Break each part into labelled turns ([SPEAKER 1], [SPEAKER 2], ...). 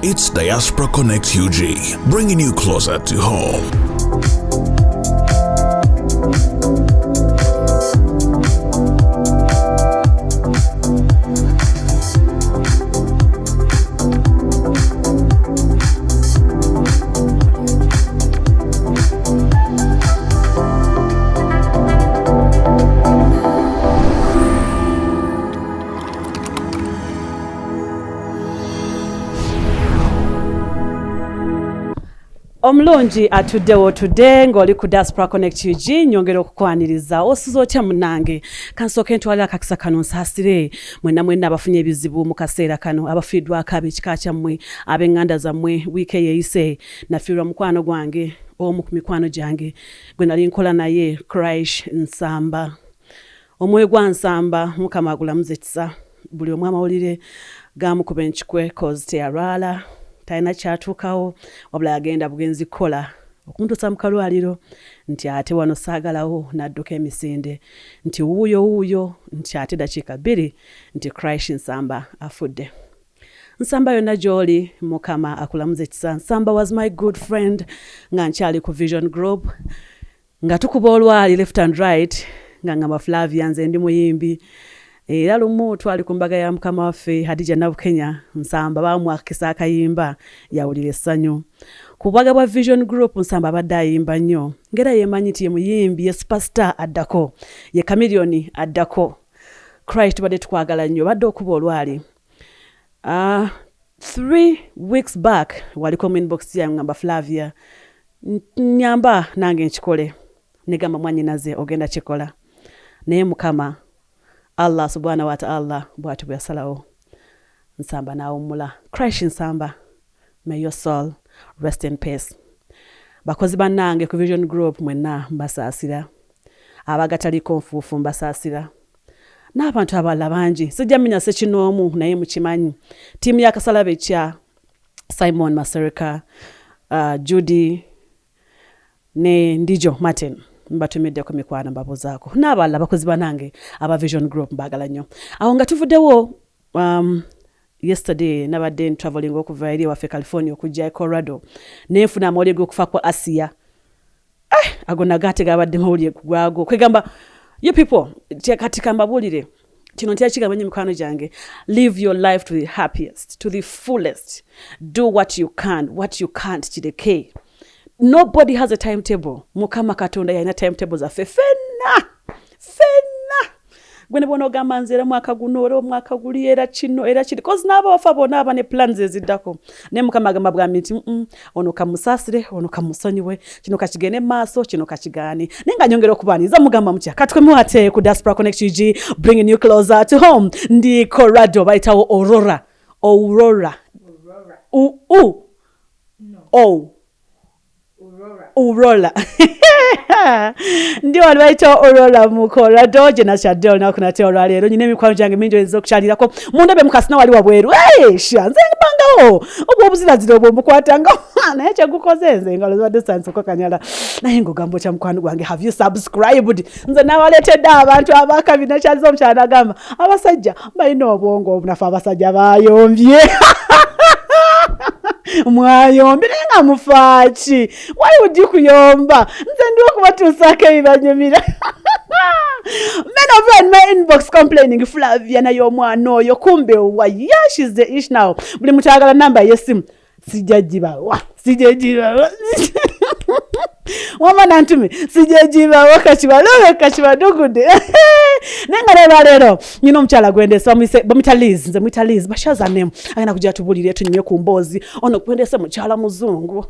[SPEAKER 1] It's Diaspora Connect UG, bringing you closer to home.
[SPEAKER 2] Omulungi atuddewo tudde ng'oli ku Diaspora Connect UG nyongera okukwaniriza osuza otya munange kansooke ntwalira akakisa kano nsaasire mwenna abafunye ebizibu mu kaseera kano abafiiddwako ab'ekika kyammwe ab'eŋŋanda zammwe wiiki eyeyise nafiirwa mukwano gwange omu ku mikwano gyange gwe nali nkola naye Crash Nsamba omwoyo gwa Nsamba Mukama agulamuze ekisa buli omu amawulire gaamukuba enkikwe cause teyalwala talina kyatuukawo wabula yagenda bugenzi kukola okuntuusa mu kalwaliro nti ate wano saagalawo n'adduka emisinde nti wuuyo nti ate dakiika 2 nti Crash Nsamba afudde. Nsamba yonna gy'oli Mukama akulamuze ekisa. Nsamba was my good friend nga nkyali ku Vision Group nga tukuba olwali left and right nga ngamba Flavia nze ndi muyimbi. Era lumu twali ku mbaga ya mukama waffe Hadija Nabukenya Nsamba bamwakisa akayimba yawulira essanyu. Ku bwaga bwa Vision Group Nsamba abadde ayimba nnyo ngera yemanyi nti ye muyimbi ye superstar addako ye chameleon addako. Christ badde tukwagala nnyo badde okuba olwali. 3 weeks back waliko mu inbox yange ngamba Flavia nyamba nange nkikole negamba mwanyinaze ogenda kikola naye Mukama Allah subhanahu wa ta'ala bwatu bwasalawo Nsamba nawumula. Crash Nsamba, may your soul rest in peace. Bakozi bannange ku Vision Group mwenna mbasaasira abagataliko nfuufu mbasaasira n'abantu abalala bangi sijja mmenya sekinoomu naye mukimanyi ttiimu ya Kasalabe kya Simon Masereka, Judy ne Ndijo Martin mbatumidde ku mikwano mbabuzaako n'abalala bakozi banange aba Vision Group mbagala nnyo. Awo nga tuvuddewo yesterday nabadde traveling okuva eri waffe California okujja Colorado nenfuna amawulire g'okufa kwa Asia. Ago nagate gabadde mawulire kugwago kwegamba you people kati kambabulire kino ntyakigamba mikwano gyange live your life to the happiest, to the fullest, do what you can, what you can't kireke. Nobody has a timetable. Mukama Katonda yana timetable za fenna. Gwene bono gamba nzera mwaka guno mwaka guli era kino era kiri cause naba wafa bona abane plans eziddako ne Mukama agamba bwami nti ono kamusasire ono kamusonyiwe kino kachigene maaso kino kachigani nenga nyongera okubaniza mugamba mutya katwemu ate ku Diaspora Connect UG bringing you closer to home ndi Colorado baitawo Aurora Aurora ndi wano baita Aurora mu Colorado jena shaddeo na kunate olwaleero nyine mikwano gyange mingi ezokukyalirako mundabe mukasina wali wabweru shanze bangawo obwo obuzira obwo mukwatanga naye kyegukoze nze ngalo za distance ko kanyala naye ngogambo kya mukwano gwange have you subscribed nze nabaletedde abantu abakabina kyazo omukyala gamba abasajja balina obwongo obunafu abasajja bayombye mwayombire nga mufaaki why would you kuyomba nze ndi okubatuusaako ebibanyumira men of my inbox complaining Flavia nayo omwana oyo kumbe wa she's the ish now buli mutagala namba yesimu sijajibawa wamana ntumi sijajibawa kachibalowe nenga lero nyino mchala gwendesa bamita Liz nze mwita Liz bashaza name agenda kujja tubulire tunywe ku mbozi ono kwendesa mchala muzungu.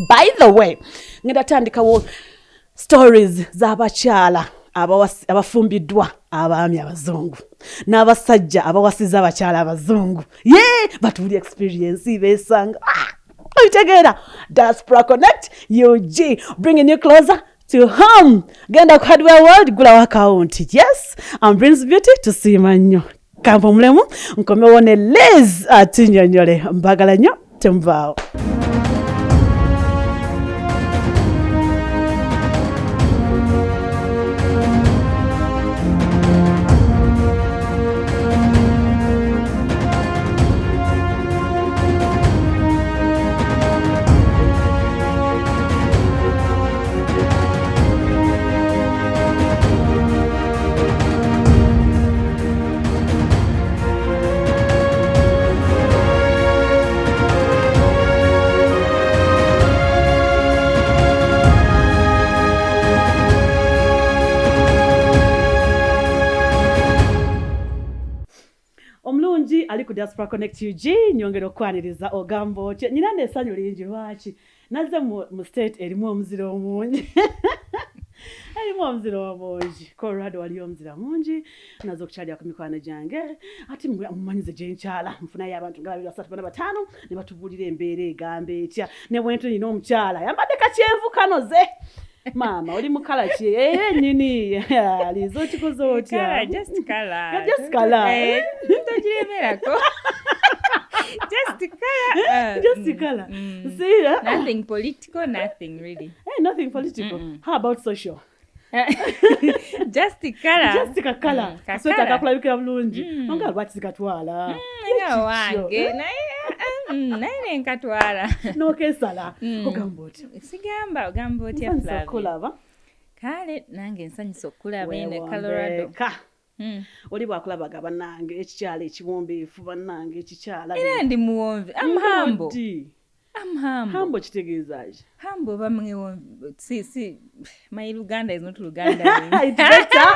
[SPEAKER 2] By the way ngenda tandikawo stories z'abachala abafumbiddwa abaami abazungu n'abasajja abawasiza abachala abazungu batuli experience besanga Oitegeera Diaspora Connect UG bringing you closer to home. Genda ku Hardware World gula account. Yes, and brings beauty to see manyo. Kampo mulemu nkomewo ne Liz atinyonyole mbagala nnyo temvaawo. ali ku Diaspora Connect UG nyongera okwaniriza ogambo otya nyina nesanyu lingi lwaki naze mu state erimu omuziro omungi erimu omuziro omungi Colorado wali omuzira mungi nazo okukyalya ku mikwano gyange ati mumanyize gye nkyala nfunayo abantu nga 235 ne batubulira embeera egambe etya ne bwentu nina omukyala yambadde kakyenvu kanoze Mama, oli mukala ki? Nini. Lizo chikozo otya.
[SPEAKER 3] Just color.
[SPEAKER 2] Just color.
[SPEAKER 3] Ntojiremerako. Just color.
[SPEAKER 2] Just color. See?
[SPEAKER 3] Nothing political, nothing really.
[SPEAKER 2] Hey, nothing political. How about social?
[SPEAKER 3] Just color.
[SPEAKER 2] Just color. So takakulabikira bulungi. Nga lwaki katwala.
[SPEAKER 3] Nga wange. Naye nkatwala.
[SPEAKER 2] N'okesala. Ogamba otya?
[SPEAKER 3] Sigamba ogamba otya Flavia.
[SPEAKER 2] Nsanyusa okulaba.
[SPEAKER 3] Kale nange nsanyusa okulaba ine Colorado.
[SPEAKER 2] Oli bwakulabaga bannange ekikyala ekiwombeefu bannange ekikyala.
[SPEAKER 3] Era ndi muwombe. I'm humble. I'm humble.
[SPEAKER 2] Humble kitegeezaki?
[SPEAKER 3] Humble bamwe see my Uganda is not Uganda.
[SPEAKER 2] It's better.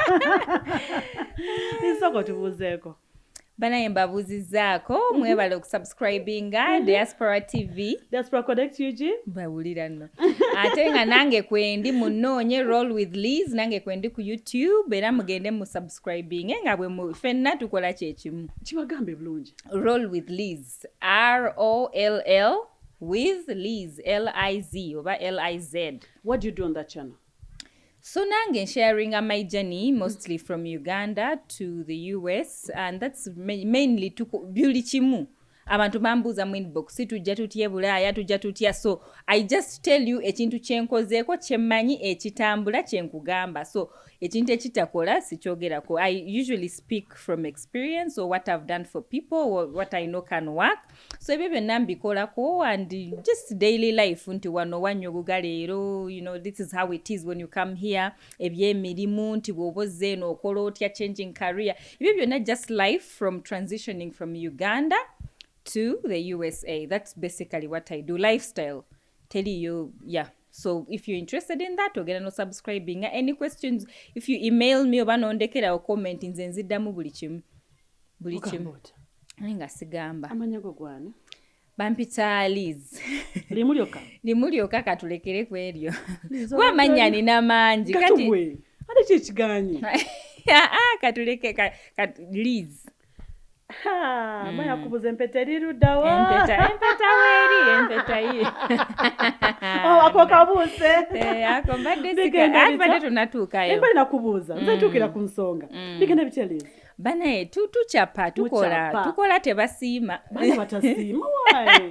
[SPEAKER 2] Nisoko tubuzeeko.
[SPEAKER 3] Bana mbabuzizaako mwebale okusubscribinga Diaspora TV
[SPEAKER 2] Diaspora Connect UG
[SPEAKER 3] bawulira nno ate nga nange kwendi munoonye Roll with Liz nange kwendi ku YouTube era mugende mu subscribing nga bwe fenna tukola kyekimu
[SPEAKER 2] kibagambe bulungi
[SPEAKER 3] Roll with Liz ROLL with Liz LIZ oba LIZ.
[SPEAKER 2] What do you do on that channel?
[SPEAKER 3] So nange sharing my journey mostly from Uganda to the US and that's mainly to buli kimu abantu bambuza mu inbox tujja tutye Bulaaya tujja tutya so I just tell you ekintu kyenkozeeko kyemmanyi ekitambula kyenkugamba so ekintu ekitakola sikyogerako. I usually speak from experience or what I've done for people or what I know can work so ebyo byonna mbikolako and just daily life nti wano wanyogoga leero you know this is how it is when you come here ebyemirimu nti bw'oboze n'okola otya changing career ebyo byonna just life from transitioning from Uganda to the USA. That's basically what I do. Lifestyle. Tell you, yeah. So if you're interested in that, or get no subscribing. Any questions, if you email me oba nondekera or comment in nzidamu buli kimu. Buli kimu. Nga sigamba.
[SPEAKER 2] Amanyago gwane.
[SPEAKER 3] Bampita Liz.
[SPEAKER 2] Limulyoka
[SPEAKER 3] katulekere ku eryo. Kwa manyani na manji.
[SPEAKER 2] Kati. Ade kikiganyi.
[SPEAKER 3] Katuleke Liz.
[SPEAKER 2] Maya kubuza empeta lirudawa.
[SPEAKER 3] Empeta hii.
[SPEAKER 2] Ako kabuse.
[SPEAKER 3] Ako mbadde sika. Abadde tunatuukayo.
[SPEAKER 2] Empeta nakubuza. Nze tukira ku nsonga. Bigenda bityaliza.
[SPEAKER 3] Bana tuchapa tukola tebasiima.
[SPEAKER 2] Bana batasiima why?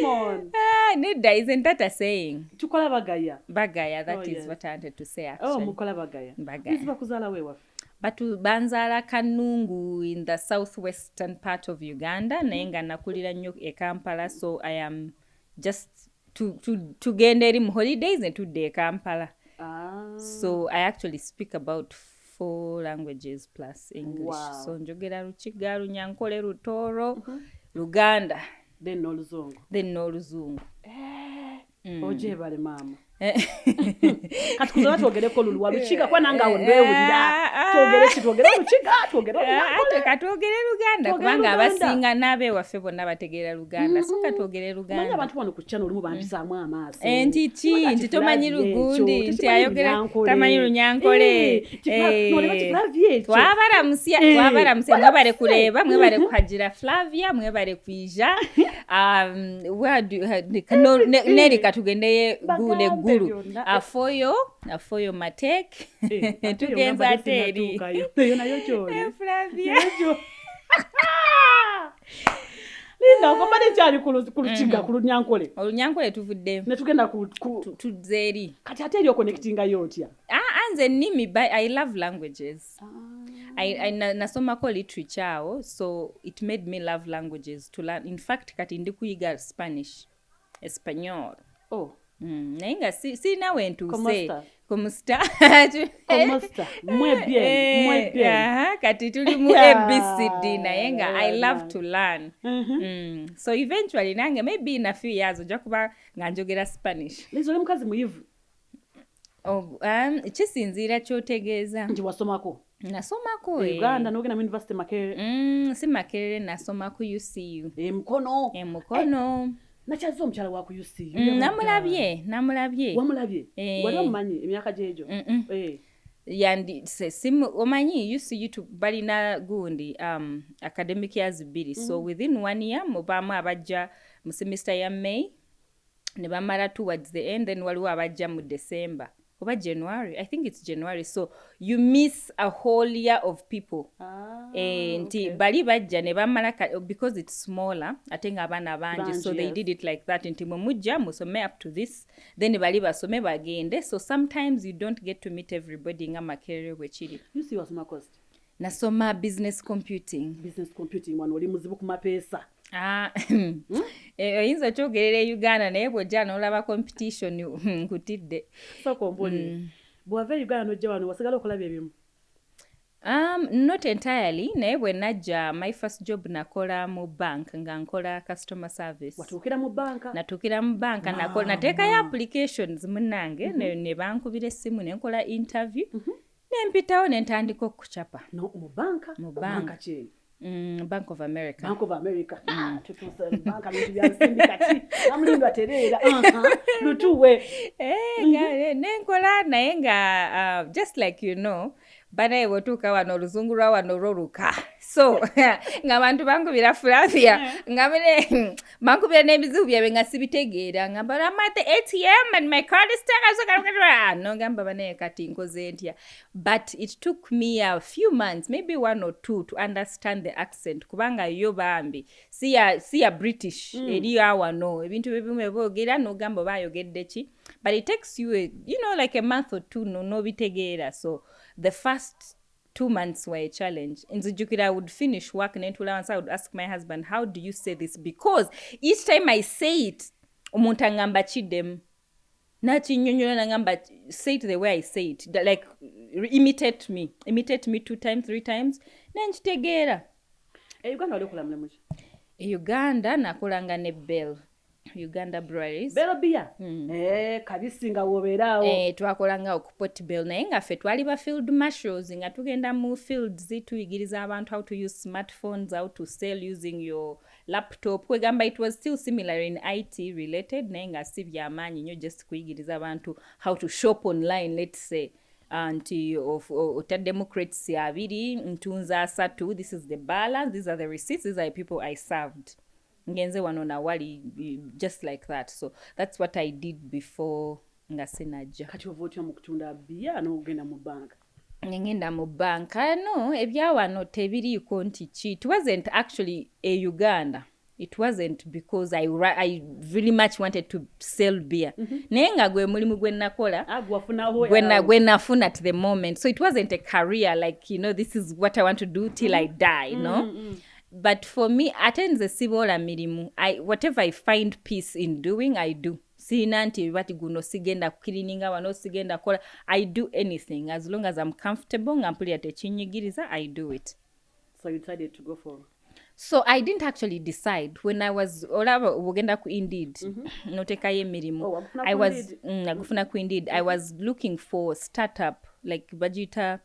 [SPEAKER 2] Come on.
[SPEAKER 3] Nedda isn't that a saying?
[SPEAKER 2] Tukola bagaya.
[SPEAKER 3] That is what I wanted to say actually.
[SPEAKER 2] Mukola bagaya.
[SPEAKER 3] Bagaya.
[SPEAKER 2] Kuzala wewa.
[SPEAKER 3] Batu banzala Kanungu in the southwestern part of Uganda naye nga nakulira nnyo e Kampala so I am just to genda eri mu holidays and tudde e Kampala. So I actually speak about 4 languages plus English.
[SPEAKER 2] Wow.
[SPEAKER 3] So njogera Lukiga, Lunyankole, Lutoro, Luganda,
[SPEAKER 2] then n'Oluzungu. Oje bale mama. Kati kuzala twogereko lulu walukiga kwa nanga awo ndwewulira twogere lukiga twogere
[SPEAKER 3] katwogere Luganda kubanga abasinga nabe waffe bonna bategeera Luganda so katwogere Luganda.
[SPEAKER 2] Manya abantu bano ku channel lumu bampisaamu amaaso
[SPEAKER 3] nti tomanyi Lugundi nti ayogera tamanyi Lunyankole twabaramusya mwebale kuleeba mwebale kuhagira Flavia mwebale kuija neri katugendeye gule gulu afoyo matek tugenza ateri
[SPEAKER 2] eyo nayo kyoli
[SPEAKER 3] Flavia
[SPEAKER 2] Linda komane cyali kulukiga ku Lunyankole
[SPEAKER 3] Olunyankole tuvudde
[SPEAKER 2] ne tugenda
[SPEAKER 3] tuzeri
[SPEAKER 2] kati ateri yo connectinga yotya
[SPEAKER 3] anze nimi I love languages. I nasomako literature so it made me love languages to learn. In fact kati ndi kuyiga Spanish Espanol. Naye nga si nawe ntuse Komusta
[SPEAKER 2] muy bien
[SPEAKER 3] kati tuli mu ABCD naye nga I love to learn. So eventually nange maybe in a few years oja kuba nga njogera Spanish.
[SPEAKER 2] Lizo mukazi muyivu
[SPEAKER 3] Kisinziira kyotegeeza
[SPEAKER 2] nti wasomako
[SPEAKER 3] nasomako
[SPEAKER 2] Uganda nogenda mu university Makerere
[SPEAKER 3] si Makerere nasoma ku UCU
[SPEAKER 2] Mukono nakyazo omukyala wa ku UCU
[SPEAKER 3] namulabye
[SPEAKER 2] wamulabye wali omumanyi emyaka gyejo
[SPEAKER 3] yandi simu omanyi UCU balina gundi academic years 2 so within 1 year mubamu abajja mu semester ya May ne bamala towards the end then waliwo abajja mu December oba January. I think it's January. So you miss a whole year of people. Nti bali bajja ne bamala because it's smaller. Ate nga abana bangi so they did it like that. Nti mujja musome up to this. Then bali basome bagende. So sometimes you don't get to meet everybody nga Makerere wechiri.
[SPEAKER 2] You see wasoma cost?
[SPEAKER 3] Nasoma business computing.
[SPEAKER 2] Business computing wano oli muzibu ku mapesa.
[SPEAKER 3] Oyinza kyogerera Uganda naye bw'ojja n'olaba competition nkutidde.
[SPEAKER 2] So komboni. Bw'ava Uganda n'ojja wano wasigala okolabya ebimu?
[SPEAKER 3] Not entirely. Naye bwe najja my first job nakola mu bank nga nkola customer service.
[SPEAKER 2] Watuukira mu banka?
[SPEAKER 3] Natuukira mu banka nateekayo applications munnange ne bankubira essimu ne nkola interview ne mpitawo ne ntandika okucapa.
[SPEAKER 2] No mu banka?
[SPEAKER 3] Mu banka
[SPEAKER 2] ki?
[SPEAKER 3] Bank of America.
[SPEAKER 2] Bank of America. Tutusa banka bintu bya syndicate. Amulindwa terera. Lutuwe.
[SPEAKER 3] Nenkola naye nga just like you know, bana ewotuuka wano oluzungu lwa wano lwoluka. So nga bantu bankubira fulafia nga bankubira n'ebizibu byabe nga sibitegeera nga I'm at the ATM and my card is stuck. No gamba bana kati nkoze ntya. But it took me a few months, maybe 1 or 2, to understand the accent kubanga yo bambi si ya British eri awano ebintu ebimu boogera no gamba bayogedde ki. But it takes you like a month or 2 no bitegeera. So the first 2 months were a challenge. In Zijukira, I would finish work and I would ask my husband, how do you say this? Because each time I say it, umuntu angamba chidem. Nachi nyonyola ngamba say it the way I say it. Like imitate me 2 times, 3 times. Nenchitegera.
[SPEAKER 2] Uganda walikola mlemuchi?
[SPEAKER 3] Uganda nakolanga ne Bell. Uganda breweries.
[SPEAKER 2] Bell beer. Kabisinga woberaawo.
[SPEAKER 3] Twakolanga okupot Bell naye nga ffe twali ba field marshals nga tugenda mu fields tuyigiriza abantu how to use smartphones, how to sell using your laptop. Kwegamba it was still similar in IT related naye nga si byamaanyi nnyo just kuyigiriza abantu how to shop online, let's say. Anti otaddemu crates 2 ntunza 3. This is the balance, these are the receipts, these are the people I served. Ngenze wano na wali just like that. So that's what I did before nga sinajja.
[SPEAKER 2] Kati ovotya mu kutunda bia n'ogenda mu banka?
[SPEAKER 3] Ngenda mu banka no ebya wano tebiriiko nti ki. It wasn't actually a Uganda. It wasn't because I really much wanted to sell beer. Naye nga gwe mulimu gwe nakola gwe nafuna at the moment. So it wasn't a career like this is what I want to do till I die, no? But for me, atenze sibola mirimu. Whatever I find peace in doing, I do. Sina nti bati guno sigenda cleaninga wano sigenda kola. I do anything as long as I'm comfortable. Ngampuli ate chinyigiriza, I do it.
[SPEAKER 2] So you decided to go for?
[SPEAKER 3] So I didn't actually decide when I was wogenda ku Indeed. Notekaye mirimu. I was nagufuna ku Indeed. I was looking for startup like bajita.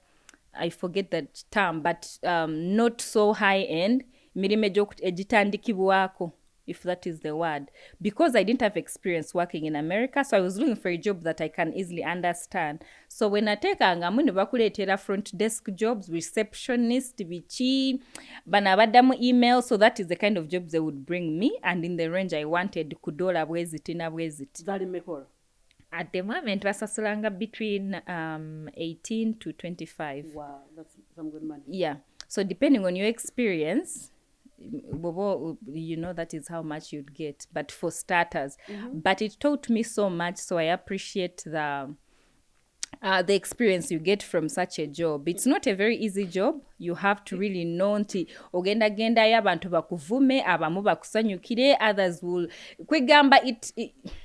[SPEAKER 3] I forget that term, but not so high end. Mirime ejitandikibwako, if that is the word. Because I didn't have experience working in America, so I was looking for a job that I can easily understand. So when I take angamuni bakuletera front desk jobs, receptionist, bichi, banabadamu email, so that is the kind of jobs they would bring me, and in the range I wanted, kudola bweziti na bweziti.
[SPEAKER 2] Zali mekora? At
[SPEAKER 3] the moment, basasulanga between 18 to 25.
[SPEAKER 2] Wow, that's some good money.
[SPEAKER 3] Yeah. So depending on your experience, that is how much you'd get. But for starters, but it taught me so much. So I appreciate the experience you get from such a job. It's not a very easy job. You have to really know nti ogenda genda ya abantu bakuvume abamu bakusanyukire, others will kwegamba it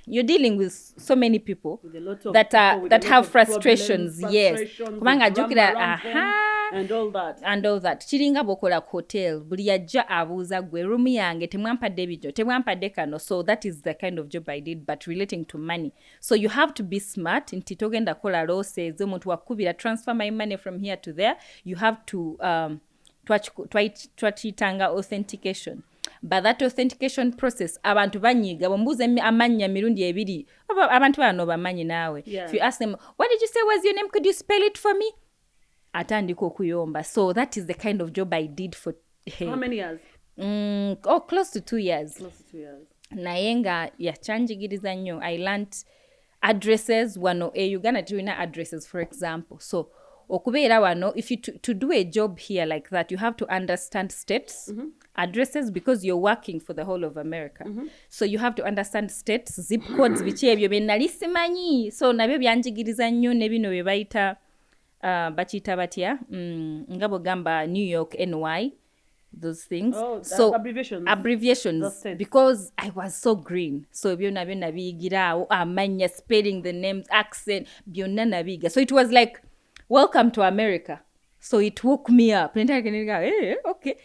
[SPEAKER 3] you're dealing with so many people that have frustrations. Yes, kubanga jukira
[SPEAKER 2] and all that
[SPEAKER 3] kiringa bwokola ku hotel buli yajja abuuza gwe room yange temwampadde ebijjo temwampadde kano. So that is the kind of job I did, but relating to money. So you have to be smart nti togenda kola losses omuntu wakubira transfer my money from here to there. You have to twakiyitanga authentication. But that authentication process abantu banyiga bambuuza amanya mirundi ebiri abantu bano bamanyi naawe. If you ask them, what did you say was your name, could you spell it for me, atandika okuyomba. So that is the kind of job I did for
[SPEAKER 2] how many years?
[SPEAKER 3] Close to 2 years. Naye nga yakyanjigiriza nnyo. I learned addresses wano Uganda tulina addresses, for example. So okubeera wano, if you to do a job here like that, you have to understand states addresses because you're working for the whole of America. So you have to understand states, zip codes, biki ebyo bye nali simanyi. So nabyo byanjigiriza nnyo ne bino bye bayita bakiyita batya nga bwegamba New York, NY, those things. So abbreviations because I was so green. So byonna biyigiraawo amanya, spelling the names, accent, byonna nabiga. So it was like, welcome to America. So it woke me up. Okay.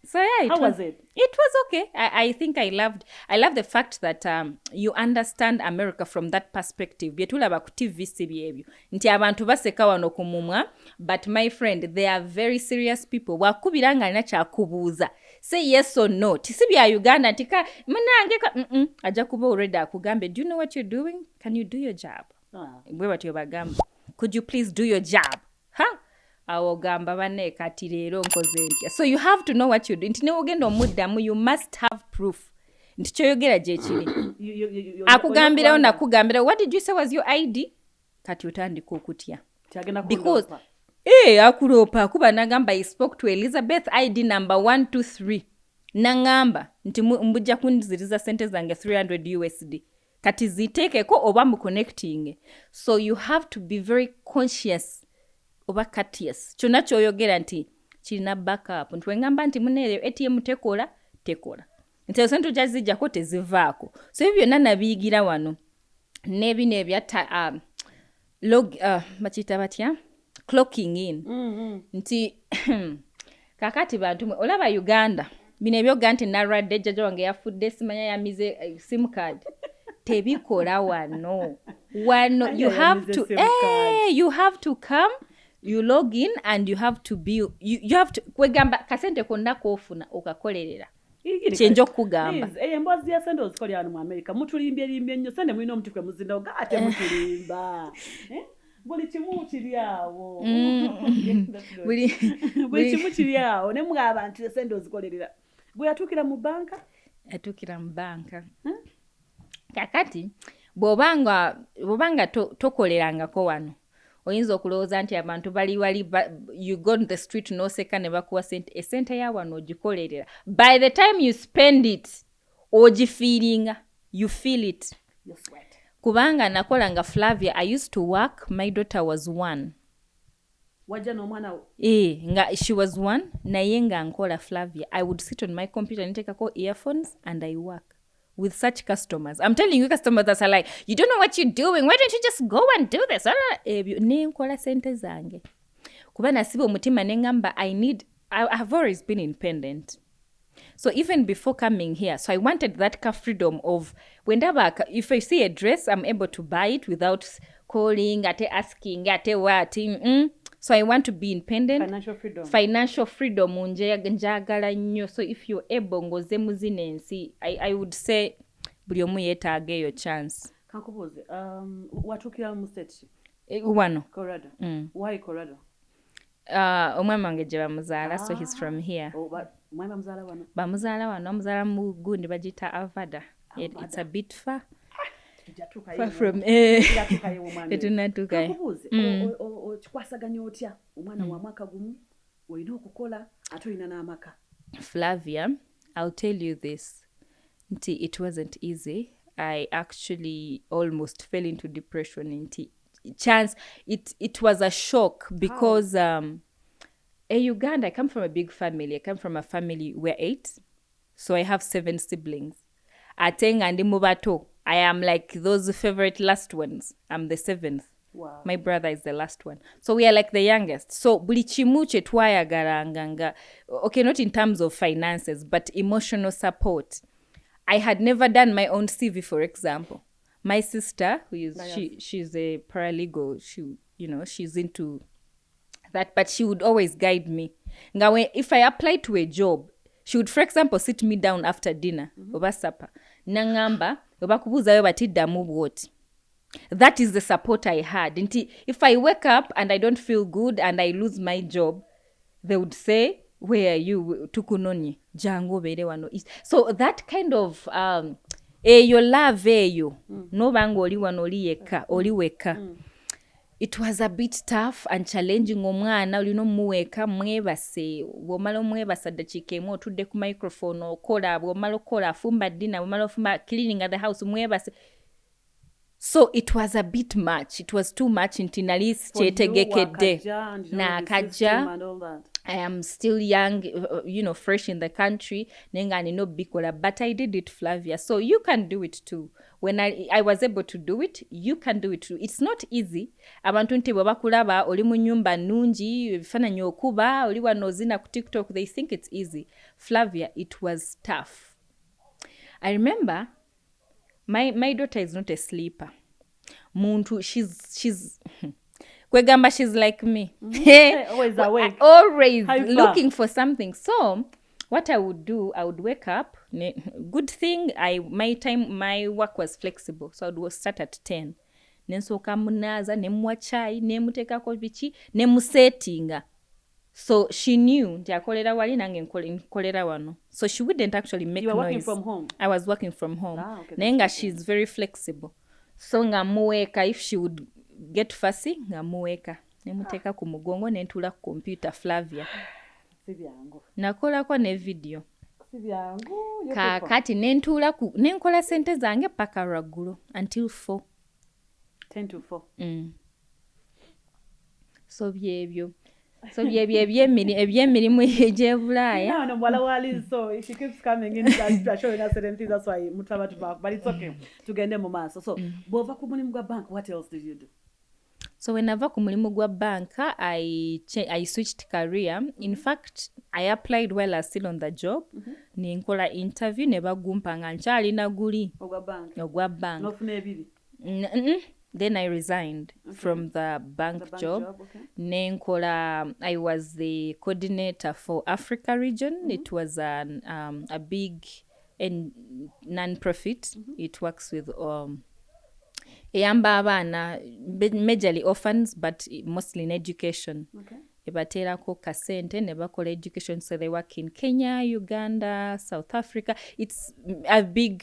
[SPEAKER 3] So yeah,
[SPEAKER 2] how was it?
[SPEAKER 3] It was okay. I think I loved the fact that you understand America from that perspective. Byetulaba ku TV byebyo. Nti abantu baseka wano ku mumwa, but my friend, they are very serious people. Wakubiranga alina kyakubuuza. Say yes or no. Tisi bya Uganda tika munange aja kuba already akugambe, do you know what you're doing? Can you do your job? Bwe batyo bagamba. Could you please do your job? Awo gamba bane kati leero nkoze ntya. So you have to know what you're doing. Nti ne ogenda omuddamu, you must have proof. Nti kyoyogera gye kiri. Akugambirawo nakugambira, what did you say was your ID? Kati otandika okutya. Because akuloopa kuba nagamba I spoke to Elizabeth, ID number 123. Nangamba nti mbujja kunziriza sente zange $300 USD. Kati ziteekeko oba mu connecting. So you have to be very conscious oba courteous. Kyonna kyoyogera nti kirina backup. Nti wengamba nti muneere ATM tekola. Nti esente gyazijjako tezivaako. So ebyo byonna nabiyigira wano. N'ebino ebya bakiyita batya? Clocking in. Nti kakati bantu olaba Uganda. Bino ebyoga nti naradde jjajja wange yafudde simanya yamize SIM card. Tebikola wano. You have to come, you log in, and you have to be you have to kwegamba kasente konna kofuna okakolerera. Chenjo kugamba.
[SPEAKER 2] Embwazi ya sente ozikolera mu America. Mutulimbye nnyo sente mulina omuti kwe muzinda ogate mutulimba. Buli kimu kiri awo. Buli kimu kiri awo. Ne mga abantu sente ozikolerera. Gwe yatukira mu banka?
[SPEAKER 3] Yatukira mu banka. Kakati bwobanga tokolerangako wano oyinza okulowooza nti abantu bali wali you go on the street noseka ne bakuwa sente. Esente ya wano ogikolerera. By the time you spend it ogifiiringa, you feel it. Kubanga nakolanga Flavia, I used to work, my daughter was 1.
[SPEAKER 2] Wajja n'omwana wo?
[SPEAKER 3] She was 1 naye nga nkola Flavia. I would sit on my computer and take earphones and I work with such customers. I'm telling you, customers that are like, you don't know what you're doing. Why don't you just go and do this? Nenkola sente zange. Kuba nasiba omutima nengamba I have always been independent. So even before coming here, so I wanted that freedom of if I see a dress, I'm able to buy it without calling, asking, what. So I want to be independent. Financial freedom. Njagala nnyo. So if you're able ngoze muzine ensi, I would say buli omu yeetaaga eyo chance.
[SPEAKER 2] Kankubuuze, watukira mu state?
[SPEAKER 3] Wano.
[SPEAKER 2] Colorado. Why Colorado?
[SPEAKER 3] Omwami wange gye bamuzaala, so he's from here.
[SPEAKER 2] Mwami bamuzaala wano? Bamuzaala
[SPEAKER 3] wano, bamuzaala mu gundi bagita Avada. It's a bit far. Far from
[SPEAKER 2] tunatuka. Kikwasaganya otya omwana wa mwaka gumu olina okukola ate olina n'amaka?
[SPEAKER 3] Flavia, I'll tell you this. It wasn't easy. I actually almost fell into depression. It was a shock because Uganda, I come from a big family. I come from a family, we're 8. So I have 7 siblings. Atenga ndi mubato. I am like those favorite last ones. I'm the 7th.
[SPEAKER 2] Wow.
[SPEAKER 3] My brother is the last one. So we are like the youngest. So buli chimu kye twayagalanga nga, okay, not in terms of finances, but emotional support. I had never done my own CV, for example. My sister, who is she's a paralegal, she's into that, but she would always guide me. Nga if I applied to a job, she would, for example, sit me down after dinner, oba supper. Nangamba, oba kubuzayo batiddamu bwoti. That is the support I had. If I wake up and I don't feel good and I lose my job, they would say, where are you? Tukunonye. Jango bere wano. So that kind of eyo love eyo. No bango oli wano oli yeka, oli weka. It was a bit tough and challenging omwana olino muweka mwebase womalo mwebasa dachikemo otudde ku microphone okola womalo kola fumba dinner womalo fumba cleaning at the house mwebase. So it was a bit much. It was too much intinalis chetegekede na kaja. I am still young, fresh in the country. Nenga ni no bikola, but I did it, Flavia. So you can do it too. When I was able to do it, you can do it too. It's not easy. Abantu nti bakulaba oli mu nyumba nungi, bifananyi okuva, oli wanozina ku TikTok, they think it's easy. Flavia, it was tough. I remember my daughter is not a sleeper. Muntu, she's kwegamba, she's like me.
[SPEAKER 2] Always awake.
[SPEAKER 3] Always looking for something. So what I would do, I would wake up. Good thing my work was flexible. So I would start at 10. Nensoka munaza, nemwa chai, nemuteka ko bichi, nemusetinga. So she knew nti akolera wali nange nkolera wano. So she wouldn't actually make noise.
[SPEAKER 2] You were working from home?
[SPEAKER 3] I was working from home.
[SPEAKER 2] Okay,
[SPEAKER 3] Nenga, she's very flexible. So ngamuweka, if she would get fussy, ngamuweka. Nemuteka ku mugongo nentula ku computer, Flavia.
[SPEAKER 2] Sibyangu.
[SPEAKER 3] Nakola ko ne video.
[SPEAKER 2] Sibyangu.
[SPEAKER 3] Kakati nenkola sente zange paka raggulo until 4.
[SPEAKER 2] 10 to 4.
[SPEAKER 3] So byebyo. So ebyemirimu egyebulaya.
[SPEAKER 2] No, wala wali, so she keeps coming in and showing us certain things. That's why mutaba to back, but it's okay to get them maso. So bova ku mulimu gwa bank, what else did you do?
[SPEAKER 3] So when nava ku mulimu gwa bank, I switched career. In fact, I applied while I was still on the job. Ninkola interview ne bagumpa nga nkyali na guli ogwa bank.
[SPEAKER 2] Nofune ebiri.
[SPEAKER 3] Then I resigned from the bank job.
[SPEAKER 2] Okay.
[SPEAKER 3] Nenkola, I was the coordinator for Africa region. It was a big non-profit. It works with eyamba abaana, majorly orphans, but mostly in education.
[SPEAKER 2] Okay.
[SPEAKER 3] Ebaterako kasente ne bakola education, so they work in Kenya, Uganda, South Africa. It's a big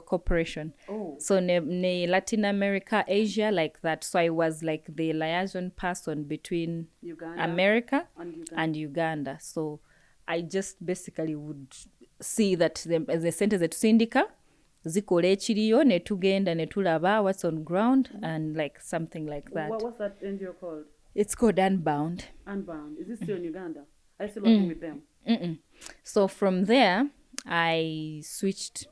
[SPEAKER 3] corporation.
[SPEAKER 2] Oh.
[SPEAKER 3] So ne Latin America, Asia, like that. So I was like the liaison person between
[SPEAKER 2] Uganda
[SPEAKER 3] America and Uganda. So I just basically would see that the centers at Sindika zikola ekiriyo ne tugenda ne tulaba what's on ground and like something like that.
[SPEAKER 2] What's that NGO called?
[SPEAKER 3] It's called Unbound.
[SPEAKER 2] Unbound. Is it still in Uganda? Are you still working with them?
[SPEAKER 3] So from there, I switched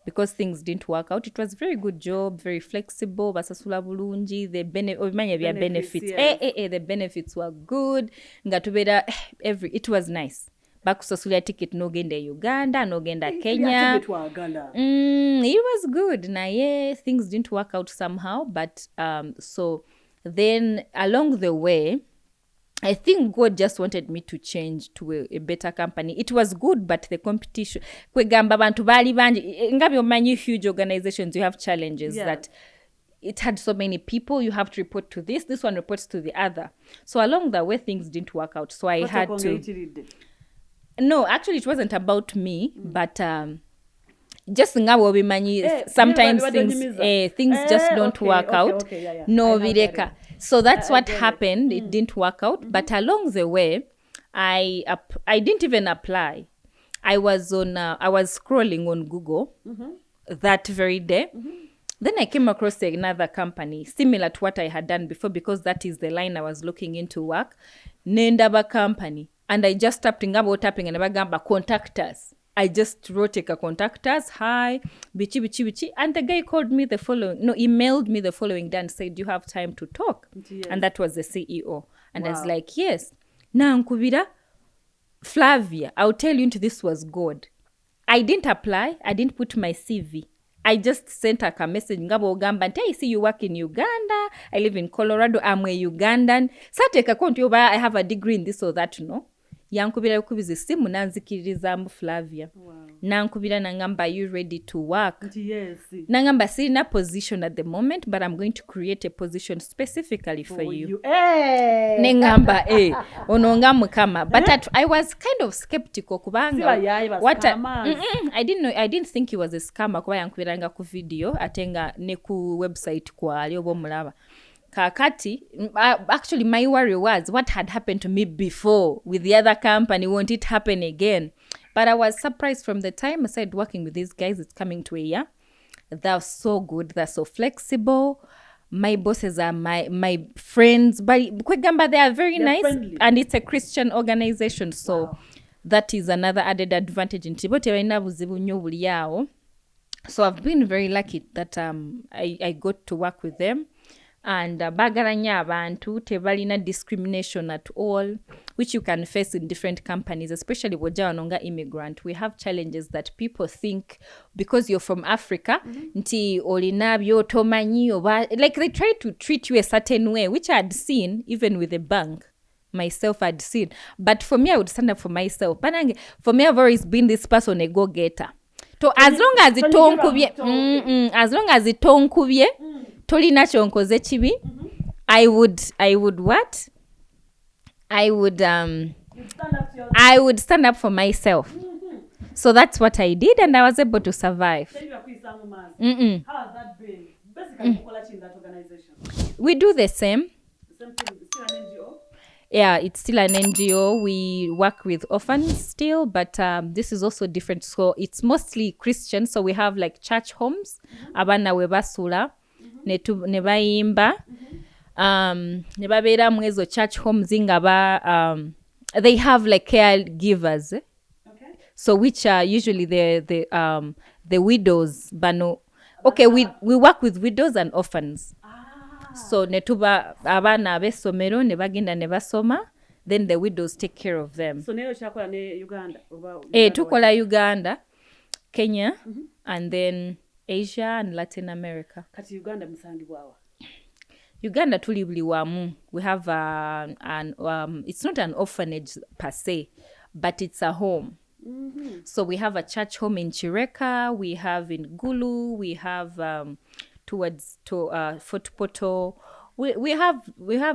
[SPEAKER 3] because things didn't work out. It was a very good job, very flexible, basasula bulungi, the benefits.
[SPEAKER 2] Yes.
[SPEAKER 3] The benefits were good. Ngatubera it was nice. Bakusasula ticket nogenda Uganda, nogenda Kenya.
[SPEAKER 2] It
[SPEAKER 3] was good. Naye things didn't work out somehow, but so then along the way, I think God just wanted me to change to a better company. It was good, but the competition, kwegamba bantu bali banji, ngabi omanyi huge organizations, you have challenges that it had so many people, you have to report to this one reports to the other. So along the way, things didn't work out. So I had to... No, actually, it wasn't about me, but just ngabo bimanyi sometimes things just don't work out. No vireka. So that's what happened. It didn't work out, but along the way, I didn't even apply. I was scrolling on Google that very day. Then I came across another company similar to what I had done before, because that is the line I was looking into work. Nendaba company. And I just tapping and bagamba contact us. I just wrote a contact us, hi, bichi, and the guy called me emailed me the following day and said, do you have time to talk?
[SPEAKER 2] Yes.
[SPEAKER 3] And that was the CEO. And I was
[SPEAKER 2] Wow.
[SPEAKER 3] like, yes. Now, Nkubira, Flavia, I'll tell you, this was God. I didn't apply. I didn't put my CV. I just sent her a message. Ngabo ogamba, I see you work in Uganda. I live in Colorado. I'm a Ugandan. Sateka konti yoba, I have a degree in this or that, Yankubira yukubiza simu nanzikiriza mu Flavia.
[SPEAKER 2] Wow.
[SPEAKER 3] Nankubira nangamba, are you ready to work?
[SPEAKER 2] Yes.
[SPEAKER 3] Nangamba, see in a position at the moment, but I'm going to create a position specifically for you.
[SPEAKER 2] Hey.
[SPEAKER 3] Nengamba, ononga mukama. But I was kind of skeptical kubanga. I didn't think he was a scammer kuba yankubiranga ku video atenga ne ku website kwali obo mulaba. Kakati, actually my worry was what had happened to me before with the other company, won't it happen again? But I was surprised from the time I started working with these guys. It's coming to a year. They're so good. They're so flexible. My bosses are my friends. But kwegamba, they are very nice.
[SPEAKER 2] Friendly.
[SPEAKER 3] And it's a Christian organization. So that is another added advantage in Tibote. So I've been very lucky that I got to work with them. And bagaranya abantu tebalina discrimination at all, which you can face in different companies, especially woja wanonga immigrant. We have challenges that people think because you're from Africa, nti olinabyo tomanyi oba, like they try to treat you a certain way, which I had seen even with the bank. Myself I'd seen. But for me, I would stand up for myself. But for me, I've always been this person, a go-getter. So as long as it tonkubye, tolina kyonkoze kibi, I would what? I would stand up for myself. So that's what I did, and I was able to survive.
[SPEAKER 2] How has that been? Basically, in that organization.
[SPEAKER 3] We do the same.
[SPEAKER 2] Same thing, still an NGO?
[SPEAKER 3] Yeah, it's still an NGO. We work with orphans still, but this is also different. So it's mostly Christian. So we have like church homes. Abana webasula. Nebayimba. Nebabeera mu ezo church homes ngaba they have like caregivers. Okay. So which are usually the widows bano. Okay, we work with widows and orphans. So netuba abana abesomero nebagenda nebasoma, then the widows take care of them.
[SPEAKER 2] So neyo chakola ne Uganda
[SPEAKER 3] tukola Uganda, Kenya, and then Asia and Latin America.
[SPEAKER 2] Kati Uganda musangibwawa.
[SPEAKER 3] Uganda tuli buli wamu. We have it's not an orphanage per se, but it's a home. So we have a church home in Chireka, we have in Gulu, we have towards Fort Poto. We have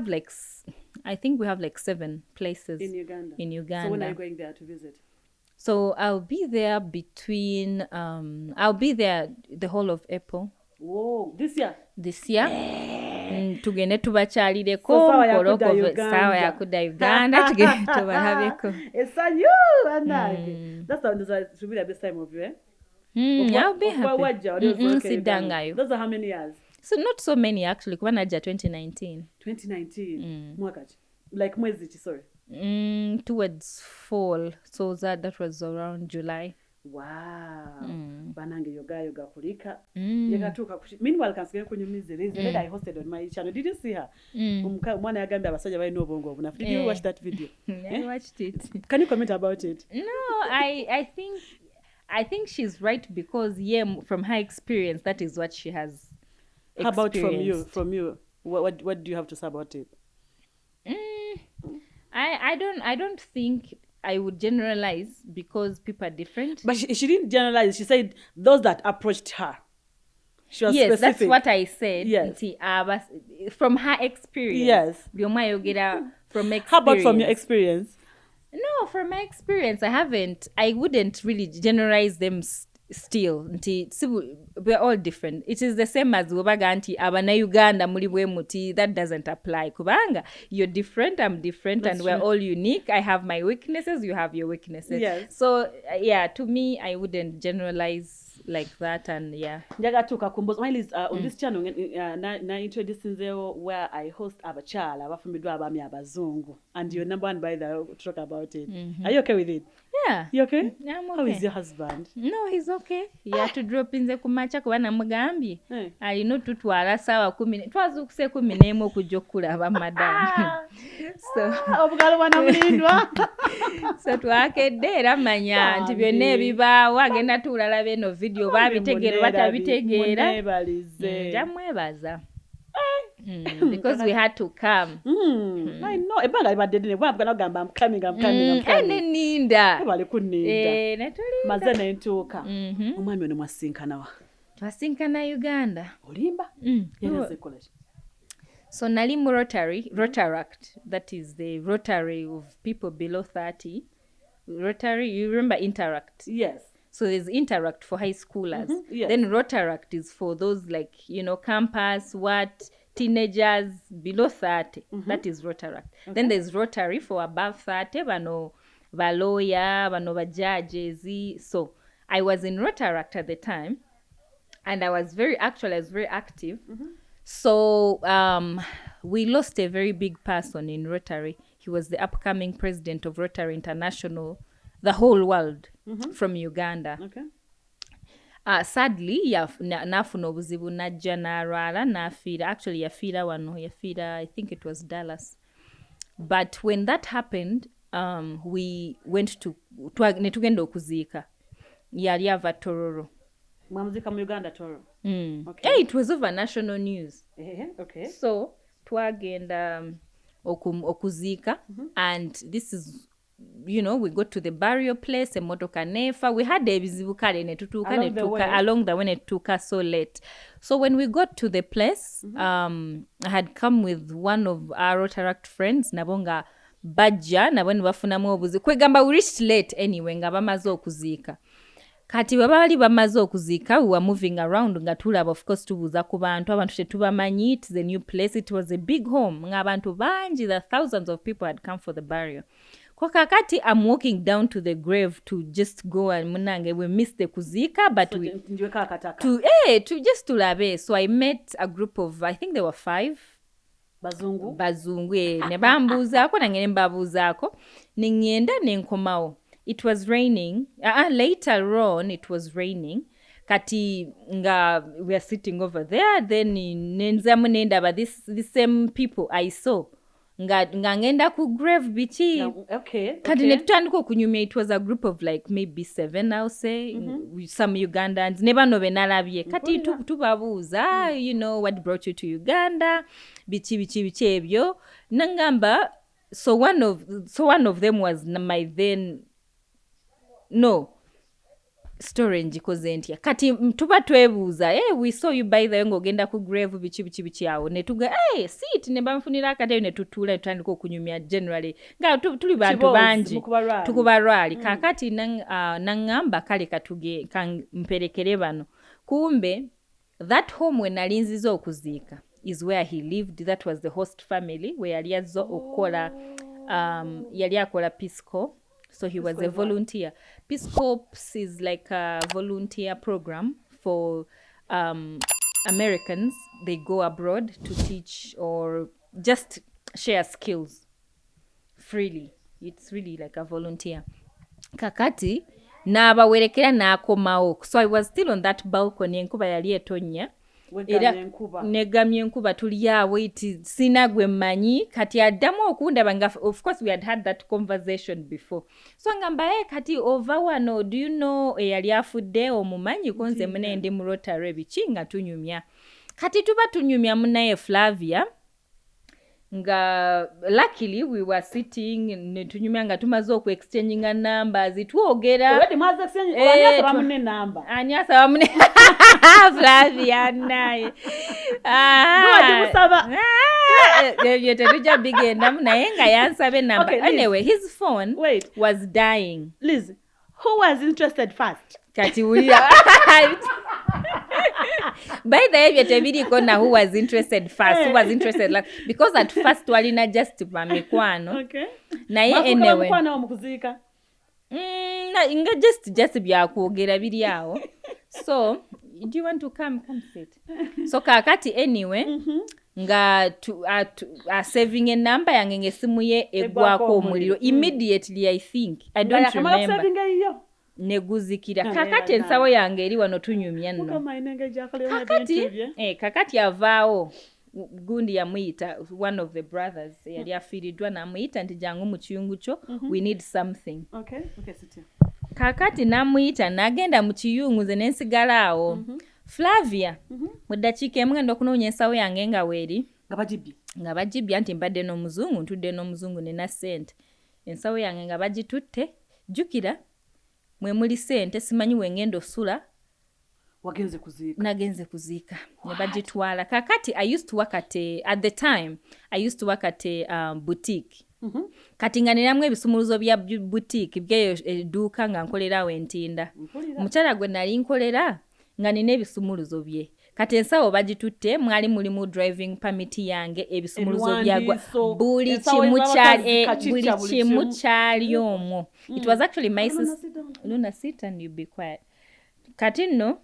[SPEAKER 3] like I think we have like 7 places
[SPEAKER 2] in Uganda.
[SPEAKER 3] So
[SPEAKER 2] when are you going there to visit?
[SPEAKER 3] So I'll be there I'll be there the whole of April.
[SPEAKER 2] Whoa, this year?
[SPEAKER 3] Tugende tubakyalireko
[SPEAKER 2] sawa
[SPEAKER 3] yakuda Uganda tugende tubalabeko.
[SPEAKER 2] Esanyu anange. That should be the best time of year.
[SPEAKER 3] I'll be happy.
[SPEAKER 2] Sidangayo. Those are how many years?
[SPEAKER 3] So not so many actually. Kuba naja 2019.
[SPEAKER 2] 2019. Mwakachi. Like mwezi sorry.
[SPEAKER 3] Towards fall. So that was around July.
[SPEAKER 2] Wow. Banange yoga kulika. Yekatuka meanwhile kansigere kunyumize that I hosted on my channel. Did you see her? Mwana yagambye abasajja bali no bongo obunafu. Did you watch that video?
[SPEAKER 3] I watched it.
[SPEAKER 2] Can you comment about it?
[SPEAKER 3] No, I think she's right because from her experience that is what she has experienced.
[SPEAKER 2] How about from you? What do you have to say about it?
[SPEAKER 3] I don't think I would generalize because people are different.
[SPEAKER 2] But she didn't generalize. She said those that approached her. She was specific.
[SPEAKER 3] That's what I said.
[SPEAKER 2] Yes.
[SPEAKER 3] From her experience.
[SPEAKER 2] Yes.
[SPEAKER 3] From experience.
[SPEAKER 2] How about from your experience?
[SPEAKER 3] No, from my experience, I wouldn't really generalize them still. We're all different. It is the same as Wobaga nti abana Uganda muli bwe muti. That doesn't apply. Kubanga, you're different, I'm different, and we're all unique. I have my weaknesses, you have your weaknesses.
[SPEAKER 2] Yes.
[SPEAKER 3] So, to me, I wouldn't generalize like that, and yeah.
[SPEAKER 2] Njaga tuka kumbuzo Liz, on this channel na introducing where I host abachala abafumidwa abami abazungu, and you're number one by the to talk about it. Are you okay with it?
[SPEAKER 3] Yeah.
[SPEAKER 2] You okay?
[SPEAKER 3] Yeah, I'm okay.
[SPEAKER 2] How is your husband?
[SPEAKER 3] No, he's okay. He had to drop in the kumacha kuba namugambye. Alina tutwala sawa 10 twazukuse 11 okujja aba madam. So
[SPEAKER 2] obugalo bana mulindwa.
[SPEAKER 3] So twakedde era manya nti byonna ebibaawo agenda tulala beno video babitegeera batabitegeera. Jamwebaza. Because we had to come.
[SPEAKER 2] I know. Ebanga libadde bwabwa nagamba I'm coming.
[SPEAKER 3] Ene ninda.
[SPEAKER 2] Bali kuninda.
[SPEAKER 3] Netuli.
[SPEAKER 2] Mazana entuuka. Omwami ono mwasinkana wa.
[SPEAKER 3] Twasinkana Uganda.
[SPEAKER 2] Olimba? Yenze college.
[SPEAKER 3] So nali mu Rotaract, that is the Rotary of people below 30. Rotary, you remember Interact?
[SPEAKER 2] Yes.
[SPEAKER 3] So there's Interact for high schoolers.
[SPEAKER 2] Yes.
[SPEAKER 3] Then Rotaract is for those like, campus, teenagers below 30. That is Rotaract. Okay. Then there's Rotary for above 30, bano lawyer, bano judges. So I was in Rotaract at the time, and I was very active. So we lost a very big person in Rotary. He was the upcoming president of Rotary International, the whole world, from Uganda.
[SPEAKER 2] Okay.
[SPEAKER 3] Sadly, nafuna obuzibu najja n'alwala n'afiira. Actually, yafiira, I think it was Dallas. But when that happened, we went to netugenda okuziika. Yali ava Tororo.
[SPEAKER 2] Mwamuzika mu Uganda Tororo.
[SPEAKER 3] Okay. Yeah, it was over national news.
[SPEAKER 2] Okay.
[SPEAKER 3] So twagenda okuziika, and this is, we got to the burial place, emotoka nefa. We had ebizibu kale netutuuka along the way netutuuka so late. So when we got to the place, I had come with one of our Rotaract friends, nabo nga bajja, nabo nibafunamu obuzibu. Kwegamba we reached late anyway, nga bamaze okuziika. Kati babali bamaze okuziika, we were moving around nga tulaba, of course, tubuuza ku bantu, abantu tetubamanyi, it's a new place, it was a big home, nga abantu bangi, the thousands of people had come for the burial. Kwa kakati, I'm walking down to the grave to just go and munange, we missed the kuziika, but
[SPEAKER 2] so
[SPEAKER 3] to just tulabe. So I met a group of, I think there were 5. Bazungu, ne bambuuzaako, nange ne mbabuuzaako, ne ngenda ne nkomawo. It was raining. Later on, it was raining. Kati nga we are sitting over there. Then nenzamu nenda, but the same people I saw. Nga ngenda ku grave bichi.
[SPEAKER 2] Okay.
[SPEAKER 3] Kati netutandika okunyumya. It was a group of like maybe 7, I'll say. With some Ugandans. Neba no benalabye. Kati tubabuuza, what brought you to Uganda? Bichi ebyo. Nangamba. So one of them was my then. No. Story njikoze ntya. Kati tuba twebuuza, we saw you by the way ng'ogenda ku grave bichi awo. Netuga, sit ne bamfunira akatayo ne tutula tutandika okunyumya generally. Nga tuli bantu bangi. Tukubarwali. Kakati nangamba kale katuge mperekere bano. Kumbe, that home when alinziza okuziika is where he lived. That was the host family where yali azzo okola yali akola Peace Corps. So he was a volunteer. Peace Corps is like a volunteer program for Americans. They go abroad to teach or just share skills freely. It's really like a volunteer. Kakati, n'abawerekera n'akomawo. So I was still on that balcony, enkuba yali etonya. Negamye enkuba tuli awo sina gwe mmanyi kati addamu okundaba. Of course we had that conversation before. So ngamba kati over wano, do you know eyali afudde omumanyi konze mune ndi mu Rotary bichi nga tunyumya. Kati tuba tunyumya munaye Flavia. Nga luckily we were sitting netunyumya nga tumaze exchanging numbers twogera.
[SPEAKER 2] Already maze exchange anyasa bamune number.
[SPEAKER 3] Anyasa bamune Flavia naye. Yetetuja bigenda naye nga yansabe number. Okay, anyway, his phone was dying.
[SPEAKER 2] Liz, who was interested first?
[SPEAKER 3] Kati ulira. By the way, yetebiriko na who was interested first. Who was interested like because at first walina just bamekwano.
[SPEAKER 2] Okay.
[SPEAKER 3] Naye anyway.
[SPEAKER 2] Bamekwano omukuzika.
[SPEAKER 3] Inga just byakwogera biri awo. So do you want to come sit? So kakati anyway nga saving a number yange ngesimu ye egwako omuliro immediately. I think I don't remember neguzikira kakati ensawo yange eri wano tunyumya nno kakati avaawo gundi yamuyita one of the brothers yali afiiriddwa namuyita nti jangu mu kiyungu kyo we need something. Kakati namuyita nagenda mu kiyungu nze nensigala awo. Flavia mu ddakiika emu ngenda okunoonya ensawo yange nga weeri nga bagibya nti mbadde n'omuzungu ntudde n'omuzungu nena ssente ensawo yange nga bagitutte jjukira mwe muli ssente simanyi wengenda osula nagenze kuziika ne bagitwala. Kakati I used to work at a boutique. Kati nga neramu ebisumuluzo bya boutique byeyo edduuka nga nkolerawo entinda. Omukyala gwe nali nkolera nga nina ebisumuluzo bye. Kati ensawo bagitutte mwali mulimu driving permit yange ebisumuluzo byagwa buli kimu kyali omwo. It was actually my sister. Luna, sit and you be quiet. Kati no.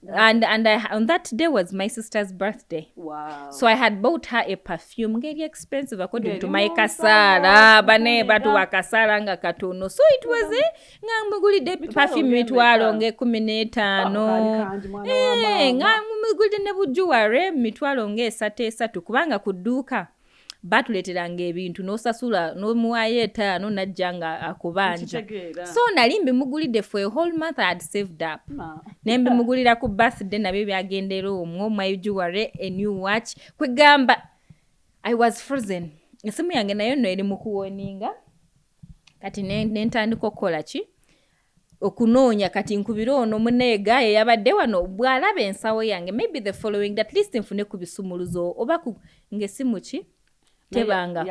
[SPEAKER 3] And on that day was my sister's birthday.
[SPEAKER 2] Wow.
[SPEAKER 3] So I had bought her a perfume. Very expensive according to my kasara. Bane batu wakasara nga katono. So it was nga mugulide perfume mitwalo nge 15. Nga mugulide ne bujuware mitwalo nge 3 kubanga kuduka. Batuleteranga ebintu n'osasula n'omuwayo etaano najjanga akubanja. So nalimbi mugulide for a whole month I had saved up. Nembi mugulira ku birthday nabyo byagendera omwo my jewelry, a new watch. Kwegamba I was frozen. Esimu yange nayo nno eri mu kuwoninga. Kati nentandika okukola ki? Okunoonya kati nkubira ono muneega yabadde wano bw'alaba ensawo yange maybe the following at least nfune ku bisumuluzo oba ng'essimu ki? Tebanga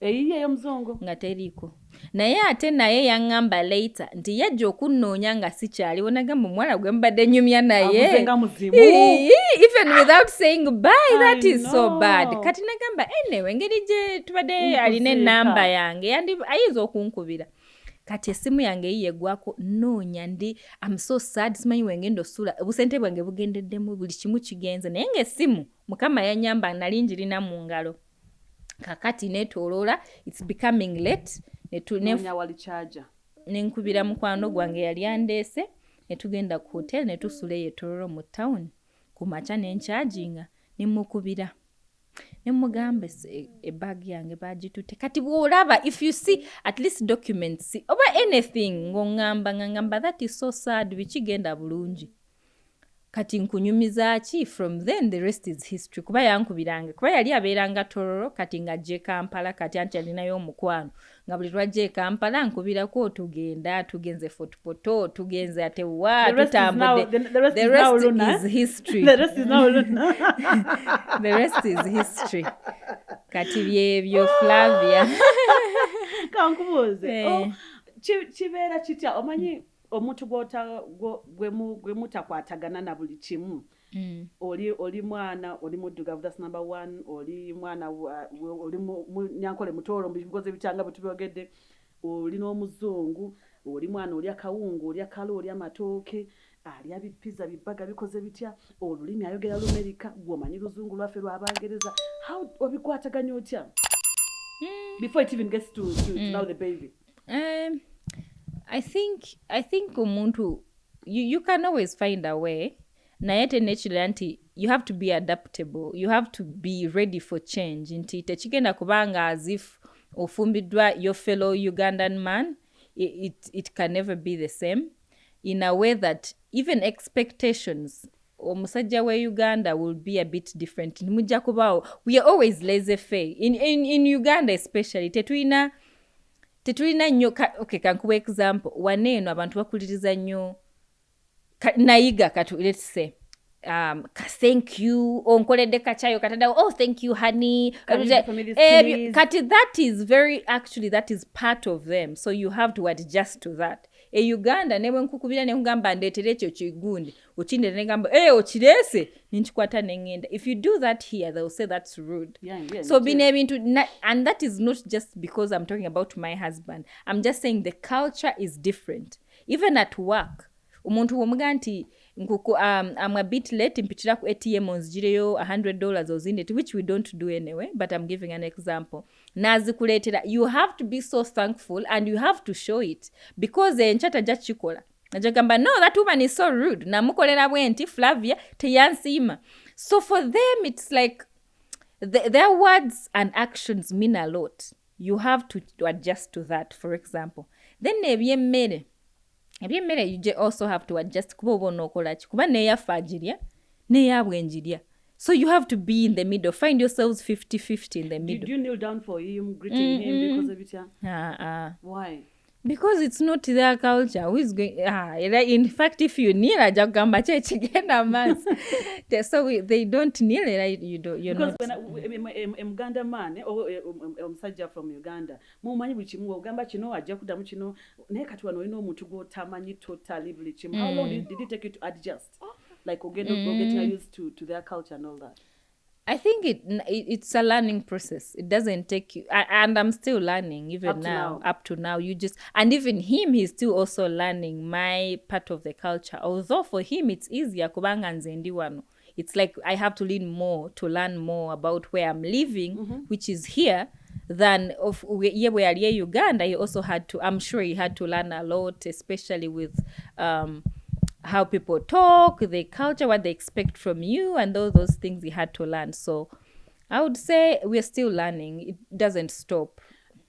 [SPEAKER 2] eyiye muzungu
[SPEAKER 3] nga teriko naye ate naye yangamba later nti yajja okunnoonya nga sikyali wonagamba omwana gwe mbadde nyumya naye even without saying bye. That is so bad. Kati nagamba anyway ngeri gye tubadde alina enamba yange ayinza okunkubira. Kati esimu yange yiye gwako noonya ndi I'm so sad simanyi wengenda osula obusente bwange bugendeddemu buli kimu kigenze naye ng'essimu mukama yanyamba nali njirina mu ngalo. Kakati netolola it's becoming late
[SPEAKER 2] nenya wali charger
[SPEAKER 3] nenkubira mukwano gwange yali andeese netugenda ku hotel netusula yetololo mu town kumacha nencharginga nemukubira nemugambe bag yange bagitutte. Kati bwolaba if you see at least documents oba anything ngamba that is so sad bichigenda bulungi. Kati nkunyumiza ki from then the rest is history kuba yankubiranga kuba yali abeeranga Tororo kati nga je Kampala kati anti alinayo omukwano nga buli lwajje Kampala nkubirako tugenze fotopoto tugenze atewa tutambudde. The rest is history.
[SPEAKER 2] The rest is now Luna.
[SPEAKER 3] The rest is history. Kati byebyo Flavia
[SPEAKER 2] kankubuze kibeera kitya omanyi omuntu gwe mutakwatagana na buli kimu. Oli mwana oli muddugavu, that's number one. Oli mwana oli nyankole mutoro mbikoze bitanga bitubyogedde. Oli n'omuzungu, oli mwana oli akawungu, oli akalo, oli amatooke, ali abipizza bibaga bikoze bitya. Olulimi ayogera Lumerika, gwomanyi luzungu lwaffe lw'Abangereza. How obikwataganya otya? Before it even gets to now the baby.
[SPEAKER 3] I think umuntu you can always find a way. Naete naturally anti you have to be adaptable. You have to be ready for change. Inti techigenda kubanga as if ofumbidwa your fellow Ugandan man, it can never be the same in a way that even expectations omusajja we Uganda will be a bit different. Nimujja kubao we are always laissez-faire in Uganda especially tetulina nnyo okay kankuwa example waneeno abantu bakuliriza nnyo nayiga katu let's say thank you onkoledde kachayo katadawo oh thank you honey kati that is that is part of them, so you have to adjust to that. Uganda newe nkukubira ne ngamba ndetere ekyo kigundi okindere ne ngamba okirese ninchikwata nengenda. If you do that here they will say that's rude. So being able to and that is not just because I'm talking about my husband. I'm just saying the culture is different. Even at work umuntu womuga nti I'm a bit late mpitira ku ATM onzigireyo $100 ozindeti, which we don't do anyway, but I'm giving an example. Nazikuletera, you have to be so thankful and you have to show it, because enchata jachikola najagamba, no, that woman is so rude, namukolera bwenti Flavia teyansima. So for them it's like their words and actions mean a lot. You have to adjust to that, for example. Then ebyemmere you also have to adjust kuba oba onookola ki, kuba neeyaffe agirya neeyaabwe njirya. So you have to be in the middle. Find yourselves 50-50 in the middle.
[SPEAKER 2] Do you kneel down for him, greeting him because of it? Why?
[SPEAKER 3] Because it's not their culture. Who is going? In fact, if you kneel, ajagamba chekigenda mass. So they don't kneel. You don't. You're
[SPEAKER 2] because
[SPEAKER 3] not.
[SPEAKER 2] When Uganda man or omusajja from Uganda, mumanyi buli kimu ogamba kino ajja kudamu kino naye kati wano olina omuntu gw'otamanyi totally buli kimu. How long did it take you to adjust? Like getting used to their culture and all that.
[SPEAKER 3] I think it's a learning process. It doesn't take you, and I'm still learning even up to now. You just, and even him, he's still also learning my part of the culture. Although for him it's easier kubanga nze ndi wano. It's like I have to learn more about where I'm living, which is here, than of where Uganda. He also had to, I'm sure he had to learn a lot, especially with how people talk, the culture, what they expect from you, and those things he had to learn. So I would say we're still learning. It doesn't stop.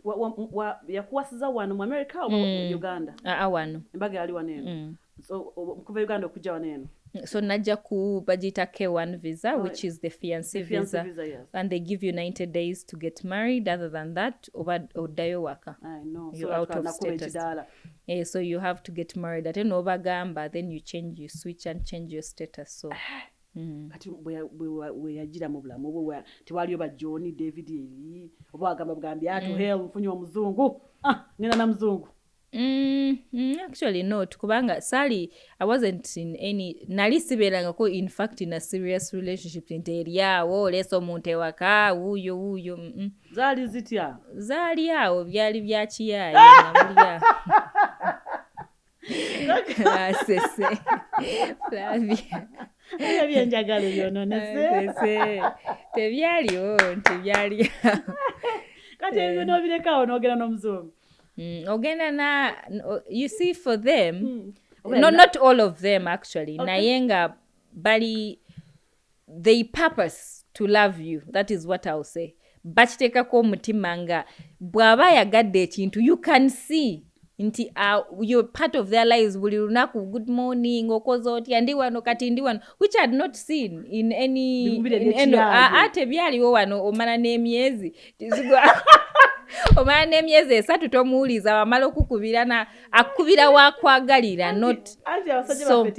[SPEAKER 2] Yakuwasiza wano mu America or Uganda?
[SPEAKER 3] Wano.
[SPEAKER 2] Embaga yali waneno. So okuva Uganda okujja waneno.
[SPEAKER 3] So najja ku bajita K1 visa, which is the fiancé visa.
[SPEAKER 2] Yes.
[SPEAKER 3] And they give you 90 days to get married. Other than that, oddayo waka.
[SPEAKER 2] I know.
[SPEAKER 3] You're out of status. So you have to get married. Ate n'obagamba, then you switch and change your status. So
[SPEAKER 2] kati bwe yagira mu bulamu bwe tewali oba Johnny David eri oba agamba bugambye atu hell mfunye omuzungu ngena na muzungu.
[SPEAKER 3] Actually not, kubanga I wasn't in any, nali sibeerangako in fact in a serious relationship nti eriawo oleesa omuntu ewaka wuuyo
[SPEAKER 2] zaali zitya
[SPEAKER 3] zaali awo byali bya kiyaayi namulya sese Flavia
[SPEAKER 2] ebyenjagalo byononese
[SPEAKER 3] tebyaliwo
[SPEAKER 2] kati ebyo nobirekawo n'ogenda n'omuzungu.
[SPEAKER 3] You see, for them, not all of them actually, nayenga bali, they purpose to love you. That is what I'll say. Bachitekako mutima nga bwaba yagadde ekintu, you can see nti you're part of their lives. Buli lunaku good morning okoze otya ndi wano kati ndi wano, which I had not seen in any ate byaliwo wano omala n'emyezi omala n'emyezi esatu tomuwuliza wamala okukubira akubira wakwagalira not
[SPEAKER 2] so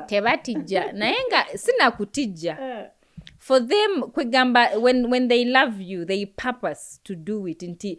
[SPEAKER 3] tebatijja naye nga sinakutijja. For them kwegamba when they love you they purpose to do it nti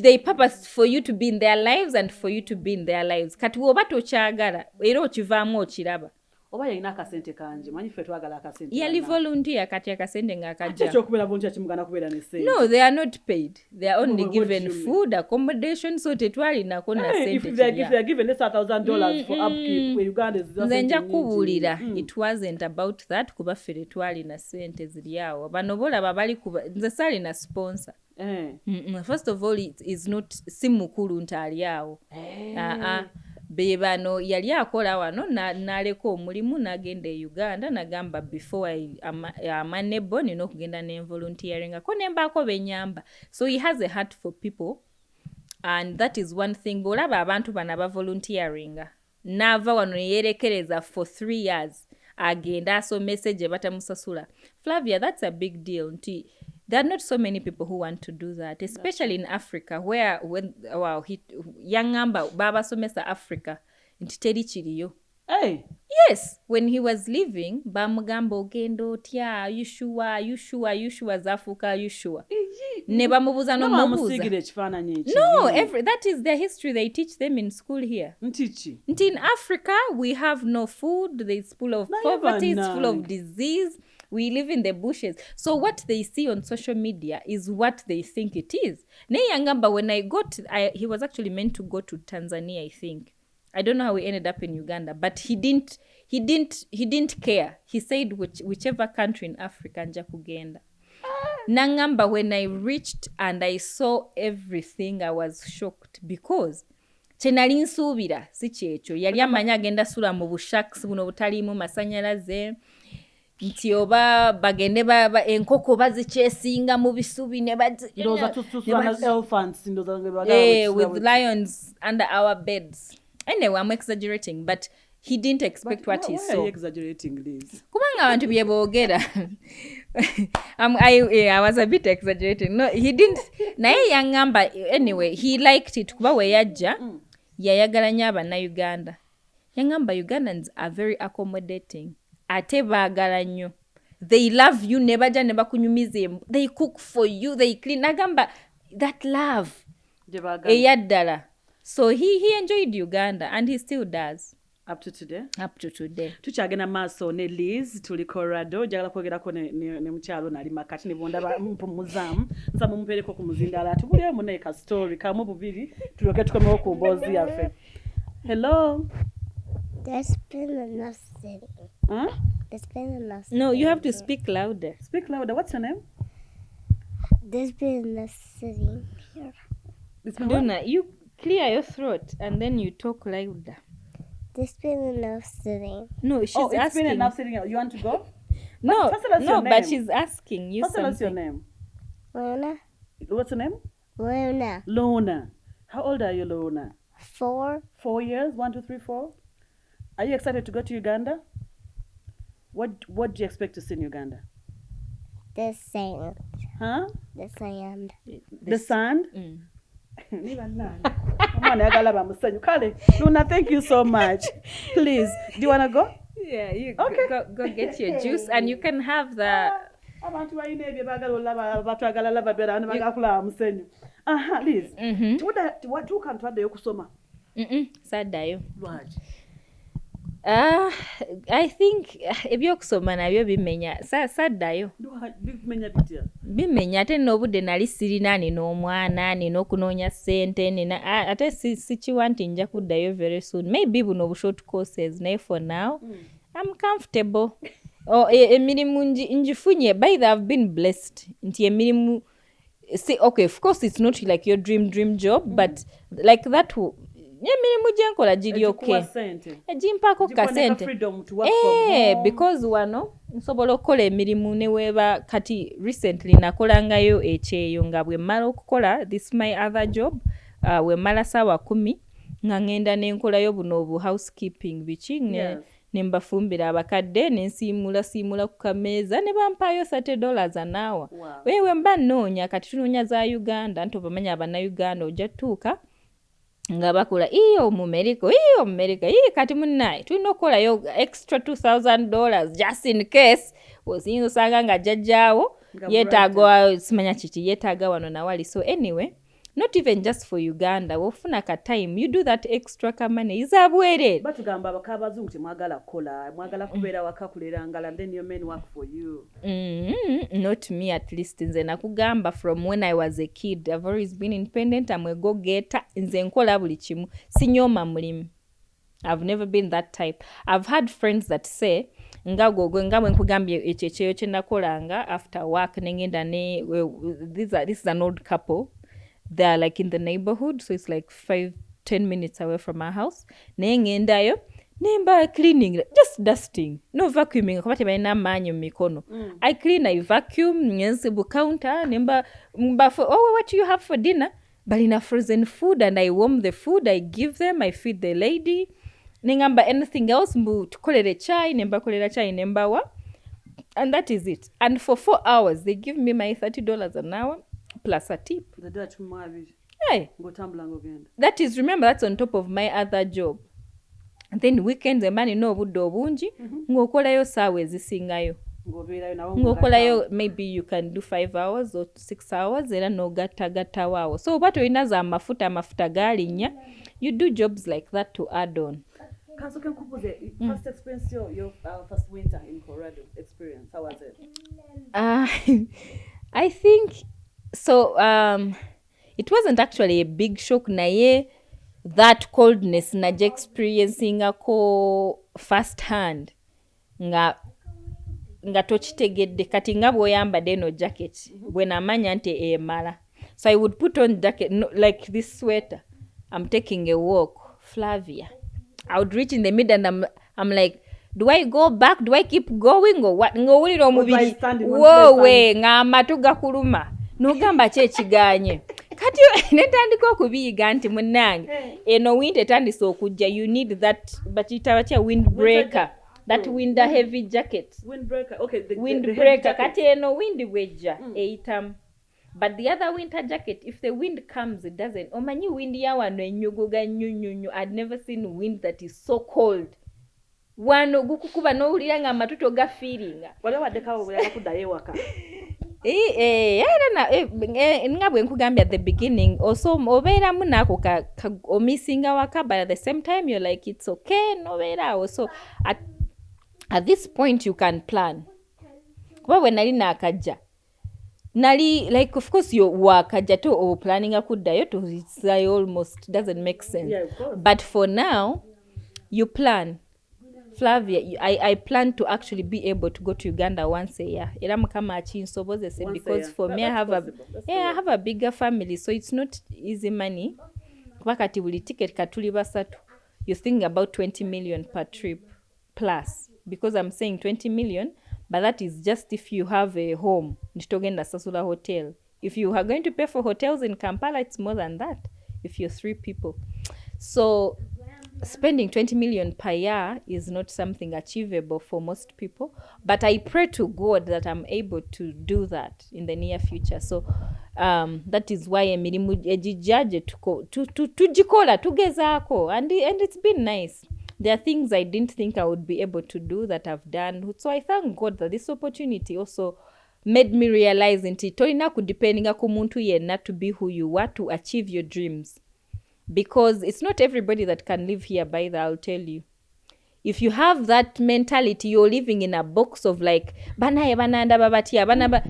[SPEAKER 3] they purpose for you to be in their lives and for you to be in their lives. Kati woba tokyagala era okivaamu okiraba
[SPEAKER 2] oba yalina akasente kangi manyi ffe twagala akasente
[SPEAKER 3] yali volunteer kati akasente ng'akajja
[SPEAKER 2] ekyokubeera volunteer kimugana kubeera ne sente.
[SPEAKER 3] No, they are not paid. They are only given food, accommodation, so tetwalinako na sente.
[SPEAKER 2] If they are given less $1,000 for upkeep where Uganda is
[SPEAKER 3] nze nja kubuulira it wasn't about that kuba ffe tetwalina sente ziri awo bano bolaba bali kuba nze saalina sponsor. First of all it is not si mukulu nti ali awo. Bebano yali akola wano naleka omulimu nagenda e Uganda nagamba before I'm unable nina okugenda ne volunteering ko nembaako benyamba. So he has a heart for people and that is one thing. Bolaba abantu bana ba volunteering nava wano yerekereza for 3 years agenda aso message batamusasula. Flavia, that's a big deal nti there are not so many people who want to do that, especially in Africa, where young amba baba somesa Africa nti teri kiriyo.
[SPEAKER 2] Hey.
[SPEAKER 3] Yes, when he was leaving, bamugamba ogendo tya, you sure zafuka, you sure. Ne bamubuza no mubuza. No, that is their history they teach them in school here.
[SPEAKER 2] Ntichi.
[SPEAKER 3] In Africa, we have no food, it's full of poverty, it's full of disease. We live in the bushes. So what they see on social media is what they think it is. Neyangamba, when he was actually meant to go to Tanzania, I think. I don't know how he ended up in Uganda, but he didn't care. He said whichever country in Africa nja kugenda. Nangamba, when I reached and I saw everything, I was shocked because chenali nsuubira si kyekyo. Yali amanya agenda sula mu bushaks buno butaliimu masanyalaze, nti oba bagende enkoko bazikyesinga mu bisubi ne with lions under our beds. Anyway, I'm exaggerating, but he didn't expect what he saw.
[SPEAKER 2] Why are you exaggerating, Liz?
[SPEAKER 3] Kubanga abantu bye boogera. I was a bit exaggerating. No, he didn't. Naye yangamba, anyway, he liked it kuba we yajja yayagala nnyo Abannayuganda. Yangamba Ugandans are very accommodating. Ate baagala nnyo. They love you, ne bajja ne bakunyumiza. They cook for you, they clean. Nagamba that love. Eyaddala. So he enjoyed Uganda and he still does.
[SPEAKER 2] Up to today?
[SPEAKER 3] Up to today.
[SPEAKER 2] Tukyagenda maaso ne Liz tuli Colorado. Jagala kwogerako ne mukyalo nali makati ne bonda mpumuzamu. Nsa mumupereko ku muzindala. Tubulire mu ka story kamu bubiri tuloke tukomewo ku mbozi yaffe. Hello.
[SPEAKER 4] There's been enough sitting.
[SPEAKER 2] Huh?
[SPEAKER 4] There's been enough sitting.
[SPEAKER 3] No, you have to speak louder.
[SPEAKER 2] Speak louder. What's your name?
[SPEAKER 4] There's been enough sitting here.
[SPEAKER 3] Donna, you clear your throat and then you talk louder.
[SPEAKER 4] There's been enough sitting.
[SPEAKER 3] No, she's
[SPEAKER 2] it's
[SPEAKER 3] asking.
[SPEAKER 2] been enough sitting. You want to go?
[SPEAKER 3] No,
[SPEAKER 2] no,
[SPEAKER 3] but she's asking you something.
[SPEAKER 2] What's your name?
[SPEAKER 4] Luna.
[SPEAKER 2] What's your name?
[SPEAKER 4] Luna.
[SPEAKER 2] Luna. How old are you, Luna?
[SPEAKER 4] 4.
[SPEAKER 2] 4 years? 1, 2, 3, 4. Are you excited to go to Uganda? What do you expect to see in Uganda?
[SPEAKER 4] The sand.
[SPEAKER 2] Huh?
[SPEAKER 4] The sand.
[SPEAKER 2] The sand?
[SPEAKER 3] Mm.
[SPEAKER 2] Luna, thank you so much. Please, do you want to go?
[SPEAKER 3] Yeah, you
[SPEAKER 2] Okay.
[SPEAKER 3] go get your juice and you can have the...
[SPEAKER 2] Liz, watuuka ntwaddeyo kusoma?
[SPEAKER 3] Saddayo.
[SPEAKER 2] Lwange.
[SPEAKER 3] I think ebyokusoma nabyo bimenya saddayo.
[SPEAKER 2] Bimenya bitya?
[SPEAKER 3] Bimenya ate n'obudde nali sirina nina omwana nina okunoonya ssente nina ate sikiwa nti nja kuddayo very soon. Maybe buno short courses naye for now I'm comfortable. Emirimu njifunye. By the I've been blessed nti emirimu okay, of course it's not like your dream job, but like that emirimu gyenkola giri okay. Egimpaako ka sente. Because wano nsobola okukola emirimu ne weeba kati recently nakolangayo ekyeyo nga bwe mmala okukola this my other job we mmala ssaawa 10 nga ngenda n'enkolayo buno obu housekeeping biki ne mbafumbira abakadde ne nsiimula ku kameeza ne bampaayo $30 an hour. Wewe mba nnoonya kati tunoonya za Uganda nti obamanya Abannayuganda ojja tuuka nga bakola mu America kati munnaye tulina okukolayo extra $2,000 just in case oyinza osanga nga jjajjaawo yeetaaga simanya kiki yeetaaga wano nawali. So anyway, not even just for Uganda, wofuna ka time you do that extra ka money is abwerere.
[SPEAKER 2] Batugamba abakabazungu temwagala kukola, mwagala kubeera waka kulera ngala, and then your men work for you.
[SPEAKER 3] Not me, at least nze nakugamba from when I was a kid I've always been independent. I'm a go getter. Nze nkola buli kimu, sinyoma mulimu. I've never been that type. I've had friends that say nga bwe nkugambye ekyeyo kye nakolanga after work nengenda ne this is an old couple. They're like in the neighborhood, so it's like 5-10 minutes away from our house. Nengendayo nemba cleaning, just dusting, no vacuuming. Kabate balina amaanyi mu mikono. I clean, I vacuum, nyense bu counter, nemba what do you have for dinner? Balina frozen food and I warm the food, I give them, I feed the lady. Nengamba anything else mbu tukolere chai, nemba kolera chai nembawa. And that is it. And for 4 hours they give me my $30 an hour. Plus a tip. Hey. That is, remember, that's on top of my other job. And then weekends the money no budde obungi ng'okolayo saawa ezisingayo. Ng'okolayo maybe you can do 5 hours or 6 hours era n'ogattagatta waawo. So oba tolina za amafuta galinnya, you do jobs like that to add on.
[SPEAKER 2] Can first experience your first winter in Colorado experience, how was it?
[SPEAKER 3] I think so. It wasn't actually a big shock naye that coldness naje experiencing ako first hand nga tokitegedde kati nga bw'oyambadde eno jacket bwe namanya nti emala. So I would put on jacket like this sweater. I'm taking a walk, Flavia. I would reach in the middle and I'm like, do I go back? Do I keep going or what? Ngowulira omubiri wowe ng'amatu gakuluma n'ogamba ki ekiganye. Kati netandika okubiyiga nti munnange eno winter etandise okujja, you need that bakiyita batya windbreaker. That winter heavy jacket.
[SPEAKER 2] Windbreaker. Okay, the
[SPEAKER 3] windbreaker. Kati eno wind bwejja eitam. But the other winter jacket, if the wind comes, it doesn't. Omanyi wind ya wano enyuguga nyunyunyu. I'd never seen wind that is so cold. Wano gukukuba n'owulira nga amatuto ga feelinga.
[SPEAKER 2] Wale waddekawo bwe yakuddayo ewaka.
[SPEAKER 3] Nga bwe nkugambye at the beginning, also obeeramu naako omisinga waka, but at the same time you're like, it's okay, nobeeraawo. So at this point you can plan. Kuba bwe nali naakajja. Nali, like, of course, you wakajja to or planning akuddayo to it's almost doesn't make sense.
[SPEAKER 2] Yeah, of course.
[SPEAKER 3] But for now, you plan. Flavia, I plan to actually be able to go to Uganda once a year. Era mukama akinsobozese because for me I have a bigger family, so it's not easy money. Kuba kati buli ticket katuli basatu. You think about 20 million per trip plus, because I'm saying 20 million. But that is just if you have a home, nitogenda sasula hotel. If you are going to pay for hotels in Kampala, it's more than that. If you're 3 people. So spending 20 million per year is not something achievable for most people. But I pray to God that I'm able to do that in the near future. So that is why emirimu ejijaje tujikola tugezaako, and it's been nice. There are things I didn't think I would be able to do that I've done. So I thank God that this opportunity also made me realize nti tolina kudependinga ku muntu yenna to be who you are, to achieve your dreams. Because it's not everybody that can live here by that, I'll tell you. If you have that mentality, you're living in a box of like, banaye bananda babatya, banaba,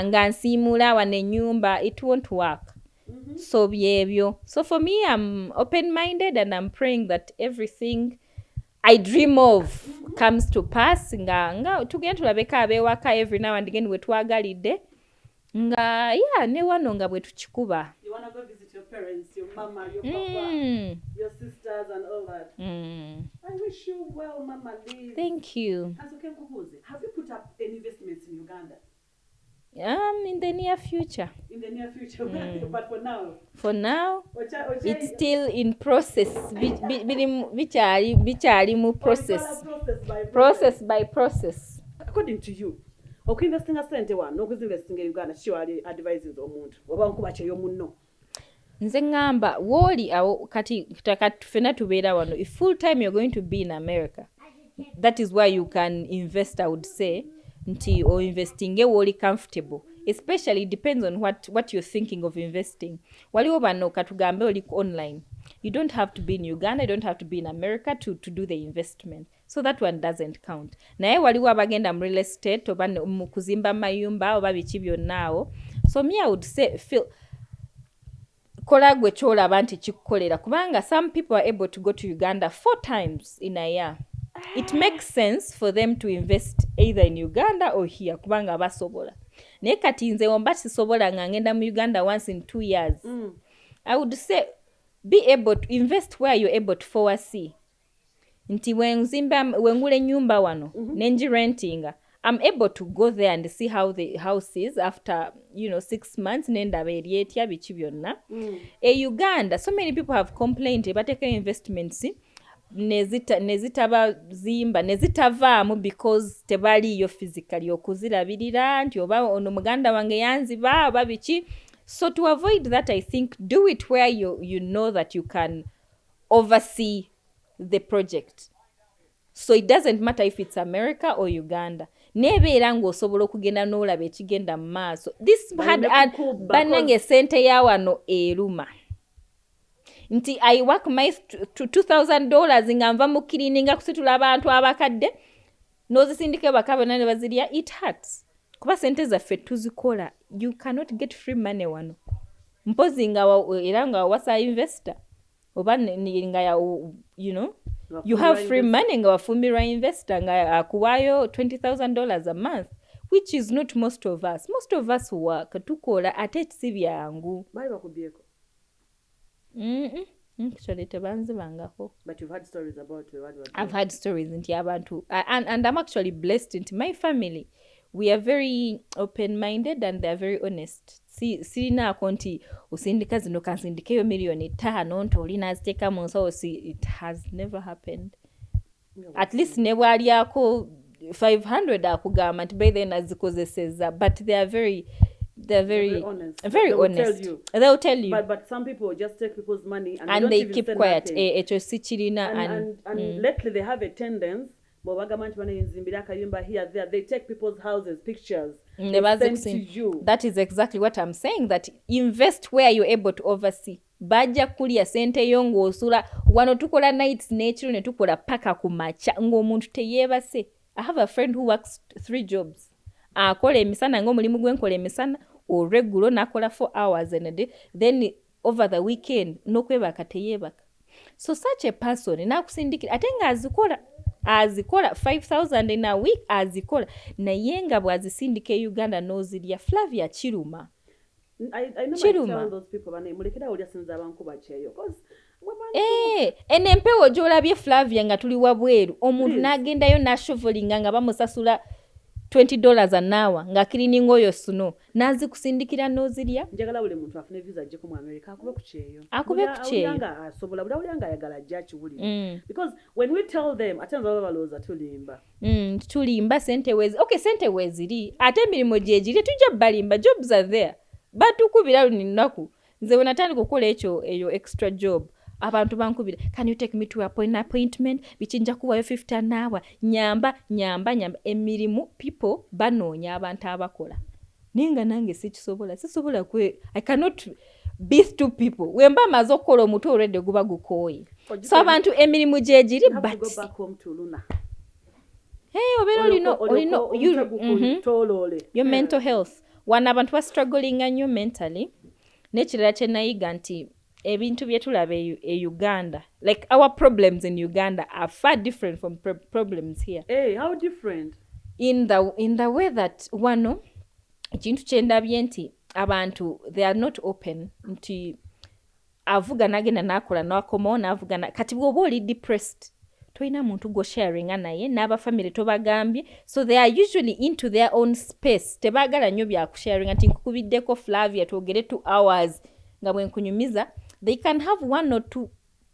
[SPEAKER 3] nga nsimula wane nyumba, it won't work. So byebyo. So for me, I'm open-minded and I'm praying that everything I dream of comes to pass. Nga tugenda tulabeka abewaka every now and again wetwagalidde. Nga ne wano nga bwe tukikuba.
[SPEAKER 2] You want to go visit your parents, your mama, your papa, your sisters and all that. I wish you well, Mama Liz.
[SPEAKER 3] Thank you.
[SPEAKER 2] Have you put up any investments in Uganda?
[SPEAKER 3] In the near future.
[SPEAKER 2] In the near future, but for now?
[SPEAKER 3] For now, it's still in process. Bichari mu process. Process by process.
[SPEAKER 2] According to you, okuinvestinga sente wano n'okuzinvestinga Uganda kiwali advises omuntu oba nkuba kyeyo munno?
[SPEAKER 3] Nze ngamba woli awo kati fena tubeera wano. If full time you're going to be in America, that is where you can invest, I would say. Nti or investing woli comfortable, especially depends on what you're thinking of investing. Waliwo bano katugambe oli online, you don't have to be in Uganda, you don't have to be in America to do the investment, so that one doesn't count. Naye waliwo abagenda mu real estate oba mu kuzimba mayumba oba biki byonnaawo. So me I would say feel kola gwe kyolaba nti kikukolera, kubanga some people are able to go to Uganda 4 times in a year. It makes sense for them to invest either in Uganda or here, kubanga basobola. Naye kati nze womba sisobola nga ngenda mu Uganda once in 2 years. I would say be able to invest where you're able to foresee. Nti wengule nyumba wano, nenji rentinga, I'm able to go there and see how the house is after, 6 months, nenda berietya bichi byonna. Uganda, so many people have complained about taking investments. nezitavaamu because tebaliyo physically okuzirabirira nti oba ono muganda wange yanziba oba biki. So to avoid that, I think do it where you know that you can oversee the project. So it doesn't matter if it's America or Uganda. Nebeera ng'osobola okugenda n'olaba ekigenda mu maaso. This had bannange sente ya wano eruma. Nti I work my $2,000 nga nva mu cleaninga kusitula abantu abakadde n'ozisindika bakaba nane bazirya. It hurts. Kuba sente zaffe tuzikola. You cannot get free money wano. mpozi era nga wasa investor oba nga you know you have free money nga wafumbirwa investor nga akuwayo $20,000 a month, which is not most of us. Most of us work tukola ate si byangu.
[SPEAKER 2] Bali bakubyeko.
[SPEAKER 3] Actually tebanzibangako.
[SPEAKER 2] But you've had stories about what
[SPEAKER 3] I've had stories nti abantu and I'm actually blessed into my family. We are very open-minded and they're very honest. Sina konti usindika zino kansindikeyo milioni 5 nti olina aziteka mu nsawo. It has never happened. At least ne bwalyako 500 akugamba nti by then azikozeseza, but they're very honest. They'll tell you.
[SPEAKER 2] But some people just take people's money
[SPEAKER 3] and they keep quiet. Ekyo si kirina
[SPEAKER 2] and lately they have a tendency here there, they take people's houses, pictures, send to you.
[SPEAKER 3] That is exactly what I'm saying, that invest where you're able to oversee. Baja kulia sente yongo osula wano tukola nights nature ne tukola paka kumacha ng'omuntu teyebase. I have a friend who works 3 jobs. Akola emisana ng'omulimu gwenkola emisana or regular nakola 4 hours in a day, then over the weekend nokwebaka teyebaka. So such a person nakusindikira atenga azikola 5,000 in a week azikola na yenga bwazisindike Uganda nozilya Flavia Chiruma.
[SPEAKER 2] I know tell those people mulekera olya sinza abankuba cheyo because
[SPEAKER 3] enempewo gyolabye Flavia nga tuli wabweru omuntu nagendayo nashovelinga nga bamusasula $20 an hour nga cleaning oyo suno nazikusindikira nozilya.
[SPEAKER 2] Njagala buli muntu afune visa ajje mu America akube kucheyo
[SPEAKER 3] Yanga
[SPEAKER 2] asobola bulawulanga ayagala jachi wuli because when we tell them atenza baba baloza tulimba sente weziri ate emirimu gyegiri tujja balimba, jobs are there. Batukubira ninaku nze wenatandika okukola eyo extra job abantu bankubira, can you take me to an appointment bichinja kuwayo 50 an hour, nyamba emirimu people banoonya abantu abakola ninga nange sisobola I cannot beat 2 people wemba mazo kola omutu already guba gukoye so abantu emirimu gyegiri but go back home to Luna.
[SPEAKER 3] Olino your mental health. One abantu was struggling and you mentally. Nekirala kye nayiga nti ebintu byetulaba Uganda, like our problems in Uganda are far different from problems here.
[SPEAKER 2] Hey, how different?
[SPEAKER 3] In the way that wano ekintu kyendabye nti abantu they are not open nti avugana agenda nakola nakomawo navugana kati bwoba oli depressed toina muntu go sharing naye n'aba family tobagambye, so they are usually into their own space. Tebagala nnyo bya kusharing nti nkukubiddeko Flavia twogere 2 hours nga bwenkunyumiza. They can have 1 or 2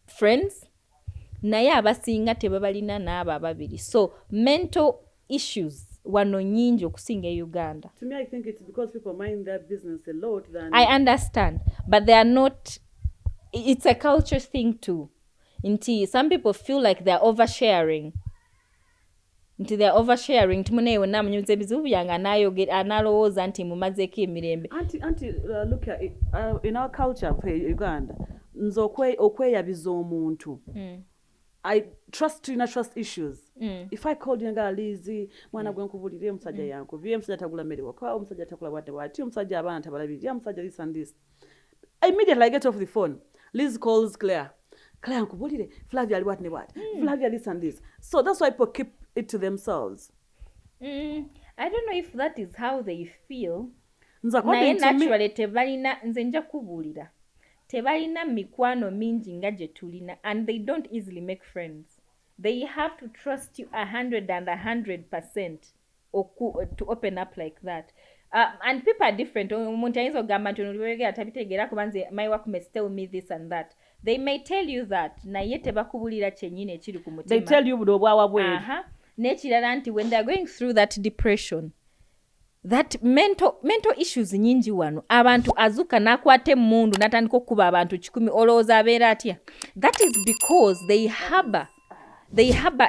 [SPEAKER 3] friends naye abasinga tebabalina n'abo ababiri. So mental issues wano nyingi okusinga Uganda.
[SPEAKER 2] To me I think it's because people mind their business a lot than
[SPEAKER 3] I understand, but they are not. It's a culture thing too. Some people feel like they're oversharing. They're oversharing. Timunewe na mnyuze bizubu yanga analowooza nti mumazeko emirembe.
[SPEAKER 2] Auntie, look at it. In our culture for Uganda, nzo okweyabiza omuntu. I trust issues. If I called yanga Liz, mwana gwenkubulire omusajja yankubye, omusajja tagula mmere waka, omusajja takula wate, omusajja abaana tabalabirira, omusajja this and this. Immediately I get off the phone. Liz calls Claire. Claire nkubulire, Flavia what ne what? Flavia this and this. So that's why people keep it to themselves.
[SPEAKER 3] I don't know if that is how they feel.
[SPEAKER 2] Naye
[SPEAKER 3] naturally tebalina nze nja kubulira. Tebalina mikwano mingi nga gye tulina, and they don't easily make friends. They have to trust you 100% to open up like that. And people are different. Omuntu ayinza okugamba nti olibegera tabitegeera kubanze my work may tell me this and that. They may tell you that naye tebakubulira kyennyini ekiri ku mutima.
[SPEAKER 2] They tell you obwawa bweru.
[SPEAKER 3] Nekirala nti when they are going through that depression, that mental issues nyingi wano, abantu azuka nakwate mundu natandika okuba abantu 10 olowooza abeera atya. That is because they harbor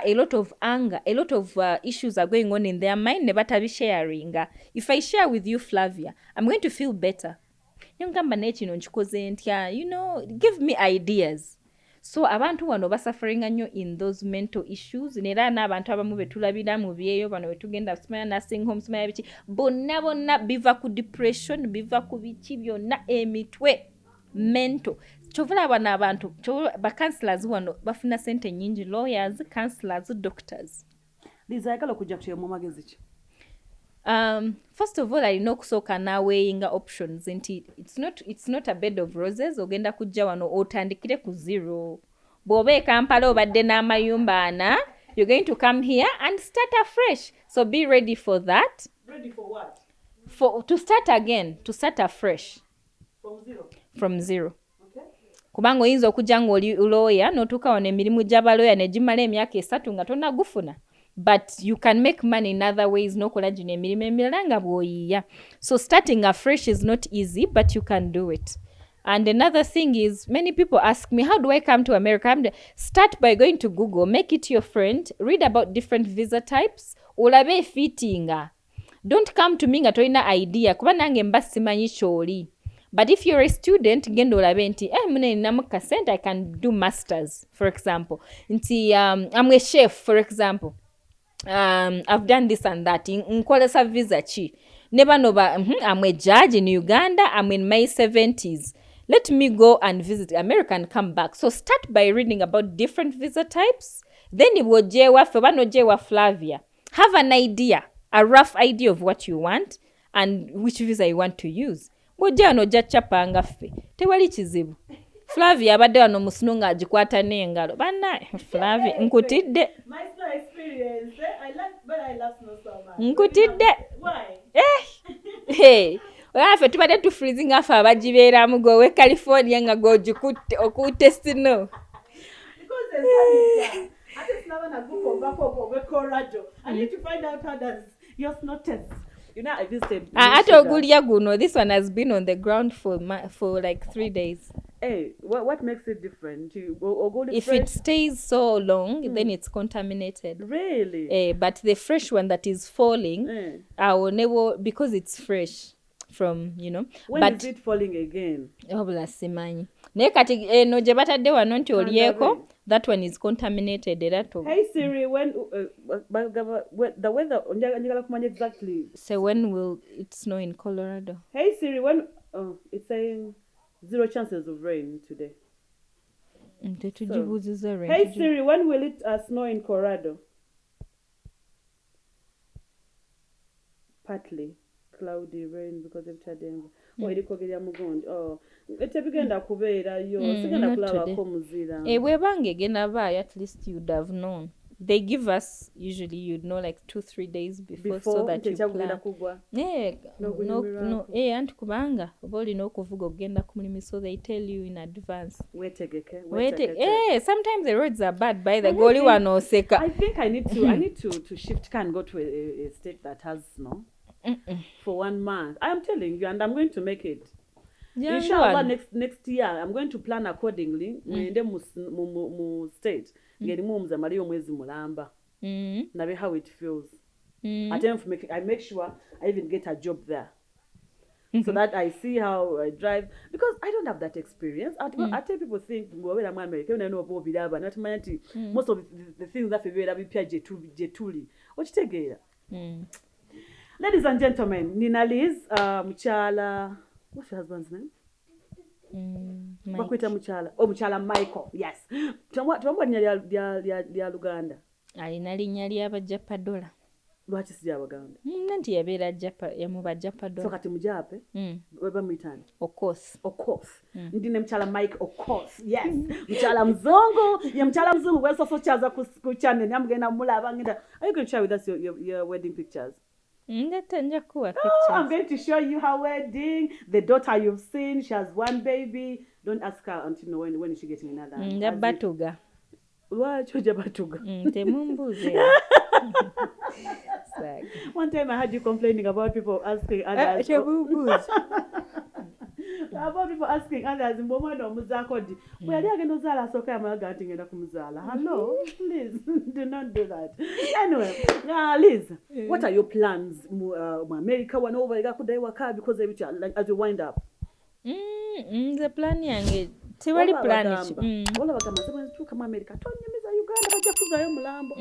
[SPEAKER 3] a lot of anger, a lot of issues are going on in their mind ne batabisharing. If I share with you Flavia, I'm going to feel better. Nyongamba nekino nkikoze ntya, give me ideas. So abantu wano basuffering nnyo in those mental issues. Nera n'abantu abamu betulabira mu byeyo bano betugenda Smile nursing homes bonna biva ku depression, biva ku biki byonna emitwe. mental kyovula bano abantu bacounselors wano bafuna sente nyingi lawyers counselors doctors
[SPEAKER 2] Liz ayagala okujja kuteyo mu magezi ki
[SPEAKER 3] first of all alina okusooka n'aweeyinga options nti it's not a bed of roses ogenda kujja wano otandikire ku zero bw'oba e Kampala obadde n'amayumba ana you're going to come here and start afresh so be ready for that.
[SPEAKER 2] Ready for what?
[SPEAKER 3] To start again, to start afresh. From zero.
[SPEAKER 2] Okay.
[SPEAKER 3] Kubanga oyinza okujja ng'oli lawyer n'otuuka wano emirimu gy'abalawyer ne gimala emyaka 3 nga tonnagufuna. But you can make money in other ways n'okola gino emirimu emirala nga bw'oyiiya. So starting afresh is not easy, but you can do it. And another thing is, many people ask me, how do I come to America? Start by going to Google, make it your friend, read about different visa types, olabe fittinga. Don't come to me nga tolina idea, kuba nange mba simanyi kyoli. But if you're a student, genda olabe nti, mune ninamu kasente, I can do masters, for example. Nti, I'm a chef, for example. I've done this and that. Nkolesa visa chi. Never know, I'm a judge in Uganda, I'm in my 70s. Let me go and visit America and come back. So start by reading about different visa types. Then Jewa Flavia. Have an idea, a rough idea of what you want and which visa you want to use. Bw'ojja wano ojja chapanga ffe. Tewali kizibu. Flavia abadde wano mu snow nga agikwata n'engalo. Banna Flavia nkutidde.
[SPEAKER 2] My snow experience. But I love snow so much.
[SPEAKER 3] Nkutidde.
[SPEAKER 2] Why?
[SPEAKER 3] Hey. Ffe tubadde tufreezing afe abagibeeramu gwe California nga gw'ogikutte okutte snow.
[SPEAKER 2] Because there's sunny. I just never na go for back over Colorado. I need to find out how does your snow test. You know, I visited.
[SPEAKER 3] Ate ogulya guno, this one has been on the ground for like 3 days.
[SPEAKER 2] Hey, what makes it different?
[SPEAKER 3] If fresh? It stays so long, then it's contaminated.
[SPEAKER 2] Really?
[SPEAKER 3] But the fresh one that is falling, I will never, because it's fresh from,
[SPEAKER 2] When
[SPEAKER 3] but,
[SPEAKER 2] is it falling again?
[SPEAKER 3] Simanyi. Naye kati no gye batadde wano nti olyeko, that one is contaminated.
[SPEAKER 2] Hey Siri, when the weather, njagala kumanya exactly.
[SPEAKER 3] So when will it snow in Colorado?
[SPEAKER 2] Hey Siri, when it's saying 0 chances of rain today.
[SPEAKER 3] So,
[SPEAKER 2] hey Siri, when will it snow in Colorado? Partly cloudy rain because of Denver. Erikogerya mugonjo. Etebigenda kubeerayo. Sigenda kulabako muzira.
[SPEAKER 3] Bwebanga egenda baayo, at least you'd have known. They give us, usually you'd know like 2-3 days before so that you plan. No, anti kubanga oba olina okuvuga ogenda ku mulimu, so they tell you in advance.
[SPEAKER 2] Wetegeke.
[SPEAKER 3] Sometimes the roads are bad by the goli wano oseka.
[SPEAKER 2] I think I need to shift car and go to a state that has snow for 1 month. I am telling you, and I'm going to make it. Inshallah, next year I'm going to plan accordingly. Ngende mu state ngerimu omuzamaliyo mwezi mulamba. Nabe how it feels. I make sure I even get a job there. So that I see how I drive, because I don't have that experience. I tell people think I'm American, I know about Bilaba, not my most of the things that we bipia jetuli. What you take? Ladies and gentlemen, Nina Liz, Muchala, what's your husband's name? Bakwita Muchala. Oh, Muchala Michael. Yes. Tumwa lya Uganda.
[SPEAKER 3] Alina linnya lya Bajapadola.
[SPEAKER 2] Lwaki si Abaganda?
[SPEAKER 3] Nanti yabeera mu Bajapadola.
[SPEAKER 2] So kati mujape? Weba mwitani?
[SPEAKER 3] Of course.
[SPEAKER 2] Ndine Muchala Mike, of course. Yes. Muchala Mzongo. Ya Muchala Mzungu weso so chaza ku channel. Nyamugenda mulaba ngenda. Are you going to share with us your wedding pictures? I'm going to show you her wedding. The daughter you've seen, she has 1 baby. Don't ask her until when is she getting another.
[SPEAKER 3] Batuga.
[SPEAKER 2] Why choja batuga?
[SPEAKER 3] Temumbuze.
[SPEAKER 2] One time I heard you complaining about people asking others. About people asking others, Mboma no muzakodi. Well, they are going to zala soka amaga ngenda kumuzala. Hello, please do not do that. Anyway, Liz, what are your plans? America one over kudai waka because as you wind up.
[SPEAKER 3] The plan yange tewali plan
[SPEAKER 2] iki. Ola bakama sema tuka America. Tonyemeza Uganda bajja kuzayo mulambo.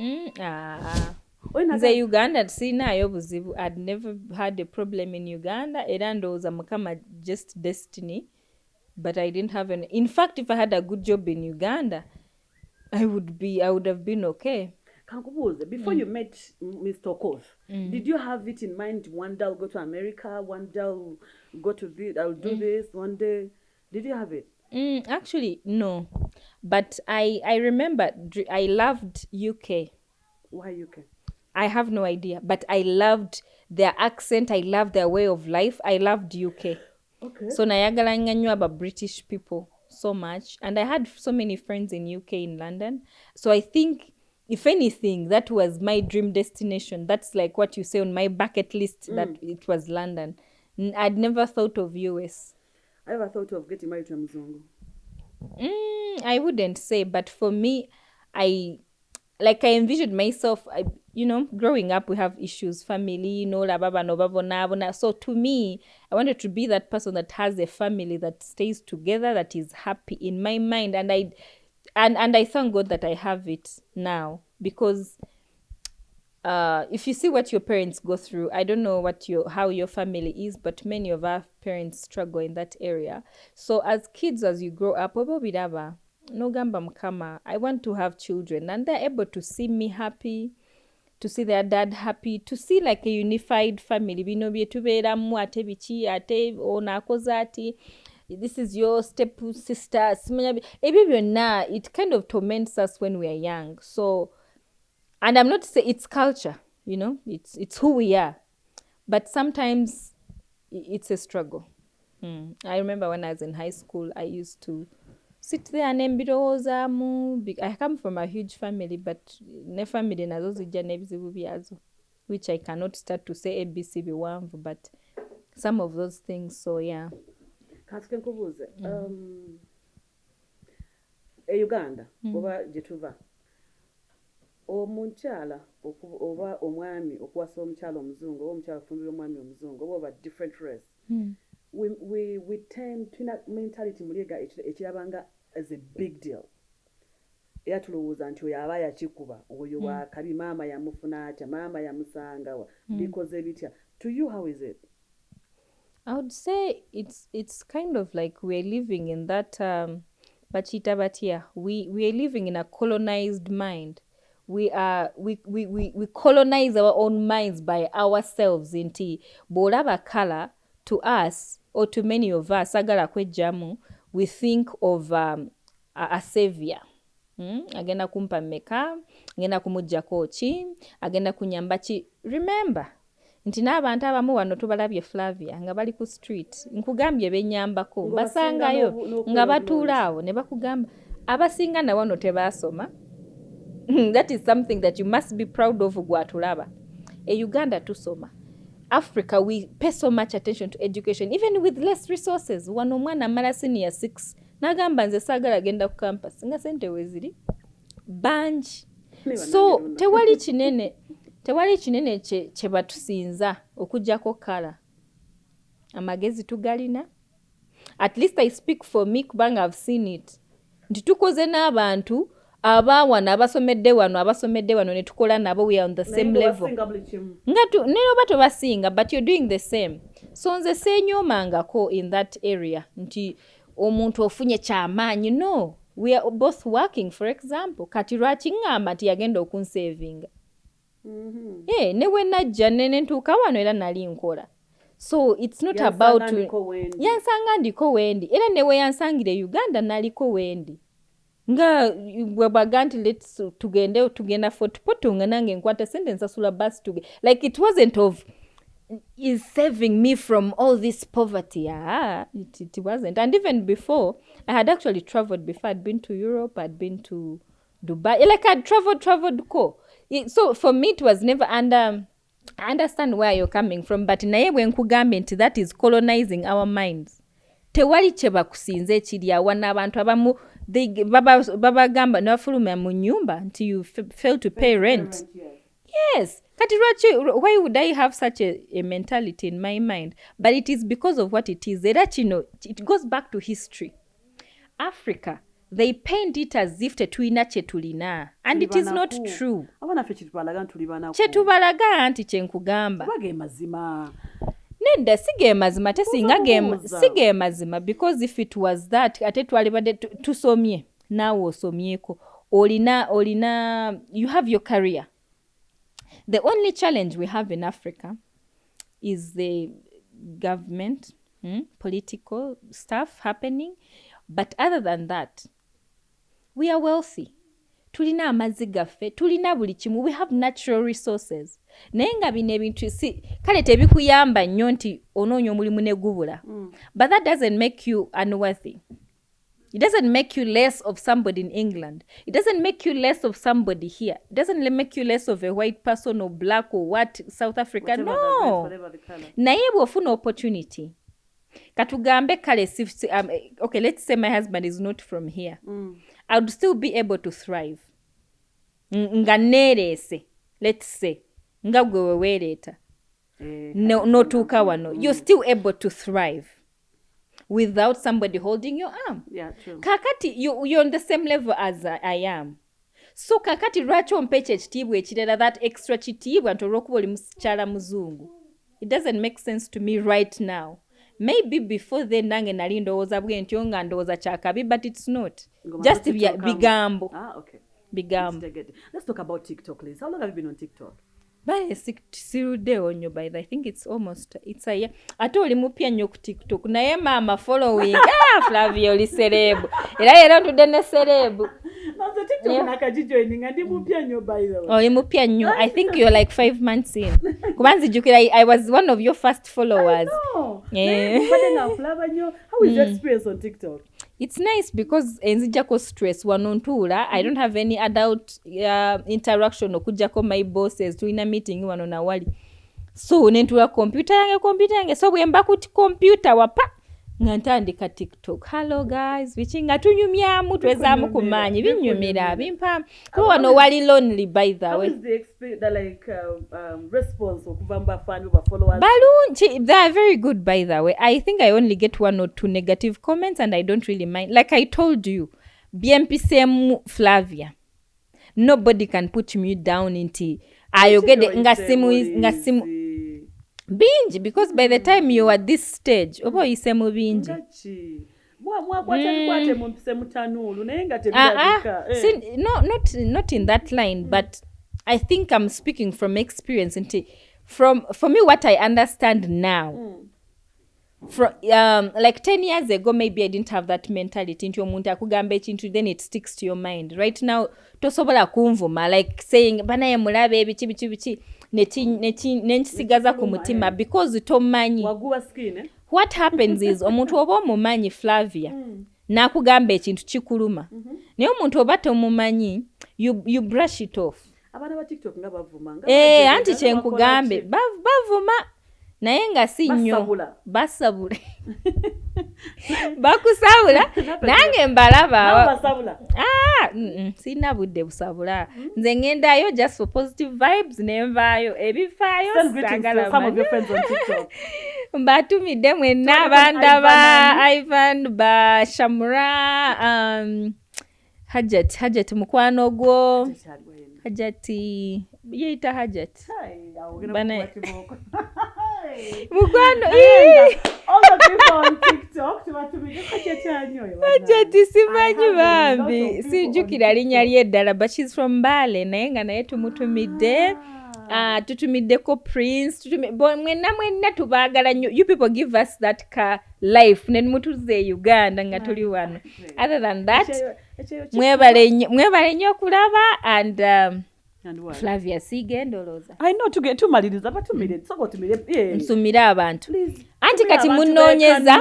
[SPEAKER 3] Nze Uganda sinaayo buzibu. I'd never had a problem in Uganda. Era ndowooza mukama just destiny but I didn't have any. In fact, if I had a good job in Uganda, I would have been okay.
[SPEAKER 2] Kankubuze, before you met Mr. Okuva, did you have it in mind one day I'll go to America, one day I'll go to this, I'll do this, one day? Did you have it?
[SPEAKER 3] Actually, no. But I remember I loved UK.
[SPEAKER 2] Why UK?
[SPEAKER 3] I have no idea, but I loved their accent. I loved their way of life. I loved UK.
[SPEAKER 2] Okay.
[SPEAKER 3] So nayagalanga nnyo about British people so much. And I had so many friends in UK, in London. So I think, if anything, that was my dream destination. That's like what you say on my bucket list, that it was London. I'd never thought of US.
[SPEAKER 2] I ever thought of getting married to a Mzungu?
[SPEAKER 3] I wouldn't say, but for me, I envisioned myself, growing up, we have issues, family, la baba, no baba, na. So to me, I wanted to be that person that has a family that stays together, that is happy in my mind. And I thank God that I have it now, because if you see what your parents go through, I don't know how your family is, but many of our parents struggle in that area. So as kids, as you grow up, nogamba mukama, I want to have children, and they're able to see me happy, to see their dad happy, to see like a unified family. Bino byetubeeramu ate biki ate onakoza ati, this is your step sister. Ebyo byonna, it kind of torments us when we are young. So, and I'm not saying it's culture, it's who we are, but sometimes it's a struggle. I remember when I was in high school, I used to sit there and I come from a huge family, but ne family nazo zijja n'ebizibu byazo, which I cannot start to say ABC biwanvu, but some of those things. So yeah.
[SPEAKER 2] Kasike nkubuuze, Uganda oba gyetuva, omukyala oba omwami okuwasa omukyala omuzungu oba omukyala okufumbira omwami omuzungu oba different race, we tend to mentality muliga ekirabanga as a big deal. Era tulowooza nti oyo aba yakikuba, oyo wakabi, maama yamufuna atya, maama yamusangawa, bikoze bitya. To you, how is it?
[SPEAKER 3] I would say it's kind of like we're living in that we are living in a colonized mind. We colonize our own minds by ourselves. Inti bolaba color, to us, or to many of us, agala kwejamu, we think of a savior. Agenda kumpa meka, agenda kumujjako ki, agenda kunyamba ki. Remember, nti n'abantu abamu wano tubalabye Flavia nga bali ku street, nkugambye benyambako, basangayo nga batuula awo ne bakugamba abasinga na wano tebaasoma. That is something that you must be proud of gwatulaba. Uganda tusoma. Africa, we pay so much attention to education, even with less resources. Wano mwana mala senior 6 nagamba nze sagala genda ku campus nga sente weziri banji. So tewali kinene kye batusinza okujjako kala. Amagezi tugalina. At least I speak for me kubanga I've seen it. Nti tukoze n'abantu abawana abasomedde wano ne tukola nabo, we are on the same level. Nero bato basinga, but you're doing the same. So nze senyomangako in that area nti omuntu ofunye kyamaanyi. No, we are both working. For example, kati lwaki ngamba nti yagenda okunsavinga. Ne we najja nene ntuuka wano era nali nkola. So it's not about yansanga ndiko wendi, era ne we yansangire Uganda naliko wendi. Nga bwabaganti let's tugenda for tupotunga nange nkwata sente nsasula bus tuge. Like it wasn't of is saving me from all this poverty. It wasn't. And even before, I had actually traveled before. I'd been to Europe, I'd been to Dubai. Like I'd traveled. So for me, it was never under. I understand where you're coming from, but naye bwe nkugambe nti that is colonizing our minds. Tewali kye bakusinze kiri awo n'abantu abamu babagamba nafuluma mu nyumba nti you fail to pay rent. Yes. Kati why would I have such a mentality in my mind? But it is because of what it is. Era kino, it goes back to history. Africa, they paint it as if tetulina chetulina, and it is not true.
[SPEAKER 2] Abana fe chetubalaga ntuli banako.
[SPEAKER 3] Chetubalaga anti chenkugamba.
[SPEAKER 2] Tubage mazima.
[SPEAKER 3] nedda sige mazima tesinga
[SPEAKER 2] Kubuuza.
[SPEAKER 3] sige mazima because if it was that ate twalibadde tusomye naawe osomyeko olina you have your career. The only challenge we have in Africa is the government, political stuff happening. But other than that, we are wealthy. Tulina amazzi gaffe, tulina buli kimu. We have natural resources. Naye nga bino ebintu kale tebikuyamba nnyo nti onoonya omulimu ne gubula. But that doesn't make you unworthy. It doesn't make you less of somebody in England. It doesn't make you less of somebody here. It doesn't make you less of a white person or black or what, South Africa. No. Naye bw'ofuna opportunity. Katugambe kale okay, let's say my husband is not from here. I would still be able to thrive. Nga neerese, let's say. Nga gwe wewereeta. N'otuuka wano. You're still able to thrive. Without somebody holding your arm.
[SPEAKER 2] Yeah, true.
[SPEAKER 3] Kakati, you're on the same level as I am. So kakati lwaki ompa ekitiibwa ekirala, that extra kitiibwa nti olw'okuba oli mukyala muzungu. It doesn't make sense to me right now. Maybe before then nange nali ndowooza bwentyo nga ndowooza kyakabi, but it's not. Just bigambo.
[SPEAKER 2] Okay.
[SPEAKER 3] Bigambo.
[SPEAKER 2] Let's talk about TikTok, Liz. How long have you been on TikTok?
[SPEAKER 3] Siruddeewo nnyo by the I think it's a year. Ate oli mupya nnyo ku TikTok. Naye maama following. Flavia oli serebu. Era ntudde ne serebu.
[SPEAKER 2] Nazo TikTok nakajijoininga ndi mupya nnyo by the way.
[SPEAKER 3] Oli mupya nnyo. I think you're like 5 months in. Kubanzi jukira I was one of your first followers.
[SPEAKER 2] No.
[SPEAKER 3] Yeah.
[SPEAKER 2] How is your experience on TikTok?
[SPEAKER 3] It's nice because enzijako stress wanontuula. I don't have any adult interaction okujjako my bosses tulina meeting wano na wali. So nentuula computer yange so bwemba ku computer wapa nga ntandika TikTok. Hello guys, vichinga tunyumyamu twezaamu kumanyi binyumira bimpa. Ko wano wali lonely by the way.
[SPEAKER 2] How is the experience, response okuva mubafani followers?
[SPEAKER 3] Balungi, they are very good by the way. I think I only get 1 or 2 negative comments and I don't really mind. Like I told you, BMPCM Flavia. Nobody can put me down into ayogede ngasimu bingi because by the time you are at this stage oba oyisemu bingi. Not in that line, but I think I'm speaking from experience. For me, what I understand now, from like 10 years ago, maybe I didn't have that mentality. Into omuntu akugamba ekintu, then it sticks to your mind. Right now, tosobola kunvuma like saying banaye mulabe bichi nenchisigaza ku mutima because tomanyi.
[SPEAKER 2] Waguwa skin.
[SPEAKER 3] What happens is omuntu oba omumanyi Flavia nakugamba ekintu kikuluma. Naye omuntu oba tomumanyi you brush it off.
[SPEAKER 2] Abana ba TikTok nga bavuma.
[SPEAKER 3] Anti kyenkugambe bavuma naye nga si nnyo basabula. Bakusabula nange mbalaba.
[SPEAKER 2] Basabula.
[SPEAKER 3] Sina budde busabula. Nze ngendayo just for positive vibes nenvaayo ebifaayo sagala.
[SPEAKER 2] Some of your friends on TikTok.
[SPEAKER 3] Mbatumidde mwenna abandaba Ivan ba Shamura Hajat mukwano gwo Hajati yeita Hajat bana mukwano
[SPEAKER 2] all the people on TikTok tubatumidde
[SPEAKER 3] Hajati simanyi bambi sijukira linnya lye ddala but she's from Mbale naye nga naye tumutumidde. Tutumiddeko Prince mwenna tubaagala nnyo. You people give us that life ne mutuze Uganda nga tuli wano. Other than that mwebale nnyo okulaba and Flavia Sigendoloza.
[SPEAKER 2] I know tumaliriza batumire soko tumire
[SPEAKER 3] nsumira abantu anti kati munoonyeza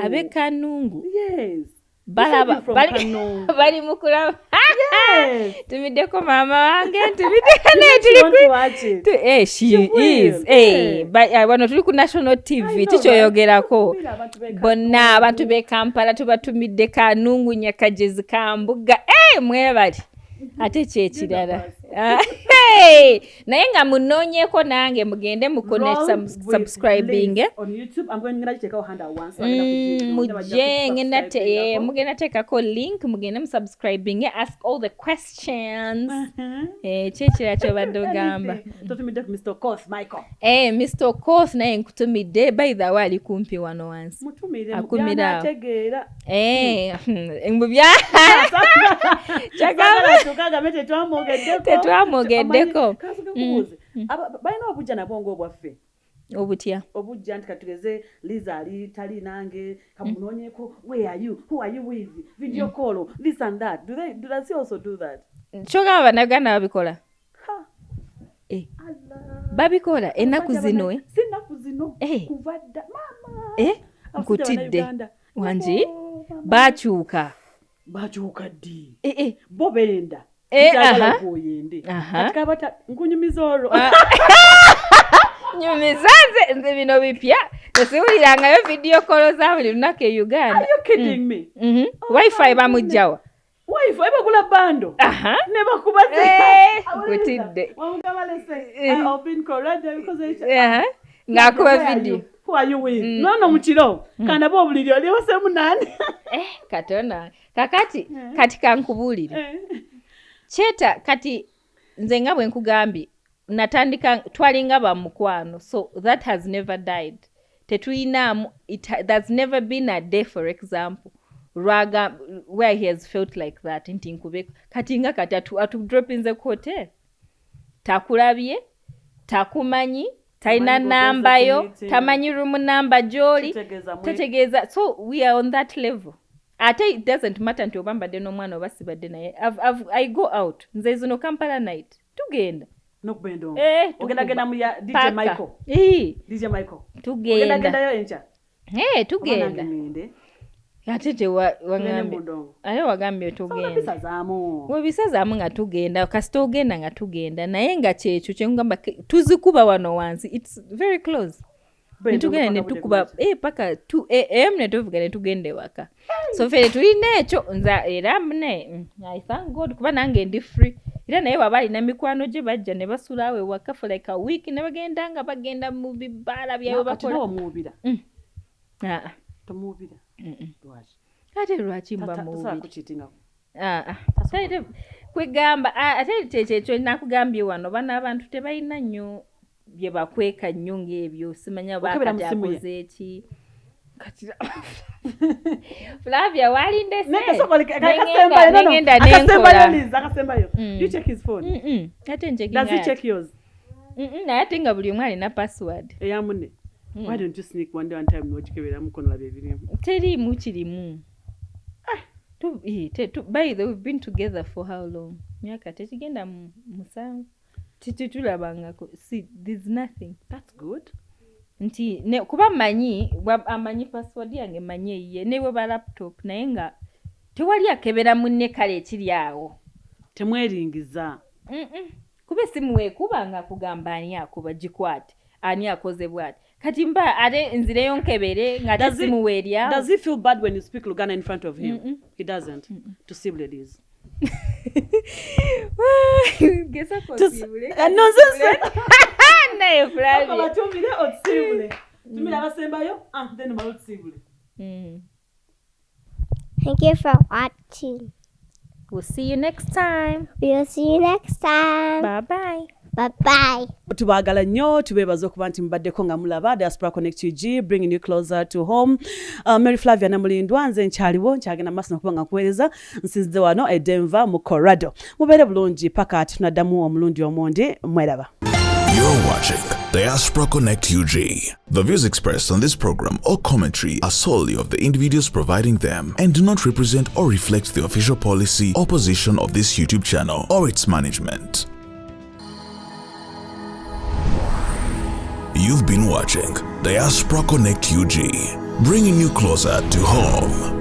[SPEAKER 3] abe Kanungu.
[SPEAKER 2] Yes.
[SPEAKER 3] Bali mukulaba.
[SPEAKER 2] Yes.
[SPEAKER 3] Tumiddeko mama wange tuli she is wano tuli ku national TV tikyoyogerako bonna abantu be Kampala tubatumidde Kanungu Nyakagezi Kambuga mwebali ate kyekirala naye nga munoonyeko nange mugende mukone subscribing
[SPEAKER 2] on YouTube. I'm going to check out hand once.
[SPEAKER 3] mujje mugenda teekako link mugende musubscribing ask all the questions kyekira kyobadde ogamba
[SPEAKER 2] totumidde ku Mr. Koth Michael
[SPEAKER 3] Mr. Okoth naye nkutumidde by the way ali kumpi wano wansi
[SPEAKER 2] mutumire
[SPEAKER 3] akumira
[SPEAKER 2] ategeera
[SPEAKER 3] mbubya
[SPEAKER 2] chagala tukaga
[SPEAKER 3] tetwamogeddeko
[SPEAKER 2] balina obujja nabwo ng'obwaffe
[SPEAKER 3] obutya
[SPEAKER 2] obujja nti katugeze Liz ali tali nange kamunoonyeko where are you, who are you with, video call, this and that. Does he also do that?
[SPEAKER 3] kyogamba bannayuganda babikola babikola ennaku zino
[SPEAKER 2] sinnaku zino kuva dda mama
[SPEAKER 3] nkutidde wangi bakyuka
[SPEAKER 2] ddi bo benda oyende katikabata nkunyumiza olwo
[SPEAKER 3] nyumizaze nze bino bipya tesiwulirangayo video call za buli lunaku e Uganda.
[SPEAKER 2] Are you kidding me?
[SPEAKER 3] Wi-Fi bamugjawa
[SPEAKER 2] wife ebagula bando ne bakuba
[SPEAKER 3] nkutidde
[SPEAKER 2] I've been corrected because
[SPEAKER 3] ng'akuba video.
[SPEAKER 2] Who are you with? No mukiro kana bo buliri oli wasemu nani
[SPEAKER 3] katona kati kankubuulire kyeta kati nze nga bwe nkugambye natandika twalinga ba mukwano so that has never died tetuyinaamu there's never been a day for example raga where he has felt like that nti nkubeko kati nga kati atudropinze ku hotel takulabye takumanyi talina nambayo tamanyi room number gy'oli tetegeeza so we are on that level ate it doesn't matter nti obambadde n'omwana oba sibadde naye I go out nze zino Kampala night tugenda
[SPEAKER 2] nokubendo ogenda mu ya DJ Michael DJ Michael
[SPEAKER 3] tugenda
[SPEAKER 2] yo encha
[SPEAKER 3] tugenda ate wagambye tugenda webisazaamu nga tugenda kasita ogenda nga tugenda naye nga kyekyo kyengamba tuzikuba wano wansi it's very close netugenda netukuba paka 2 am netuvuga netugenda ewaka so fere tulina ekyo nza era mune I thank God kuba nange ndi free era naye baba alina mikwano gye bajja ne basulaawe waka for like a week ne bagenda nga bagenda mu bibaala byayo bakola
[SPEAKER 2] muubira tomuubira
[SPEAKER 3] ate lwaki mba muubira kwegamba ate kyekyo nakugambye wano bana abantu tebalina nnyo bye bakweka nnyo ng'ebyo simanya bakati akoze eki Flavia walinde se
[SPEAKER 2] akasembayo you check his phone
[SPEAKER 3] ate nchecking
[SPEAKER 2] does he check yours
[SPEAKER 3] naye ate nga buli omwana alina password
[SPEAKER 2] eyamune why don't you sneak one time n'ogikebera mukono labye ebirimu
[SPEAKER 3] terimu kirimu by the we've been together for how long myaka tekigenda musanvu titulabangako see there's nothing
[SPEAKER 2] that's good
[SPEAKER 3] nti kuba amanyi password yange manyi ye newe ba laptop naye nga tewali akebera munne kale ekiri awo
[SPEAKER 2] temweringiza
[SPEAKER 3] kube simu wekuba nga kugamba ani akuba gikwate ani akoze bwati kati mba ate nzireyo nkebere nga simu weerya.
[SPEAKER 2] Does he feel bad when you speak Luganda in front of him? He doesn't. To Sible it is.
[SPEAKER 3] Gesa possible.
[SPEAKER 2] Nonsense.
[SPEAKER 3] Nayo Flavia.
[SPEAKER 2] Akaba tumire otsible. Tumire abasembayo then balutsible.
[SPEAKER 4] Thank you for watching.
[SPEAKER 3] We'll see you next time.
[SPEAKER 4] We'll see you next time.
[SPEAKER 3] Bye-bye.
[SPEAKER 4] Bye-bye.
[SPEAKER 2] Tubagala nnyo tubebaza okuba nti mubaddeko nga mulaba Diaspora Connect UG bringing you closer to home. Mary Flavia Namulindwa nze nkyaliwo nkyagenda maaso nokuba nga nkuweereza nsinzidde wano e Denver mu Colorado. Mubeere bulungi paka tunaddamu omulundi omundi mweraba.
[SPEAKER 1] You're watching Diaspora Connect UG. The views expressed on this program or commentary are solely of the individuals providing them and do not represent or reflect the official policy or position of this YouTube channel or its management. You've been watching Diaspora Connect UG, bringing you closer to home.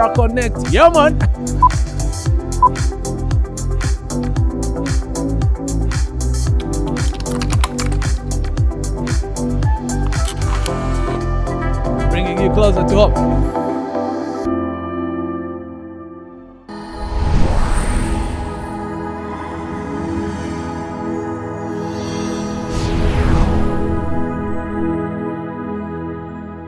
[SPEAKER 5] Diaspora Connect. Yeah, man. Bringing you closer to hope.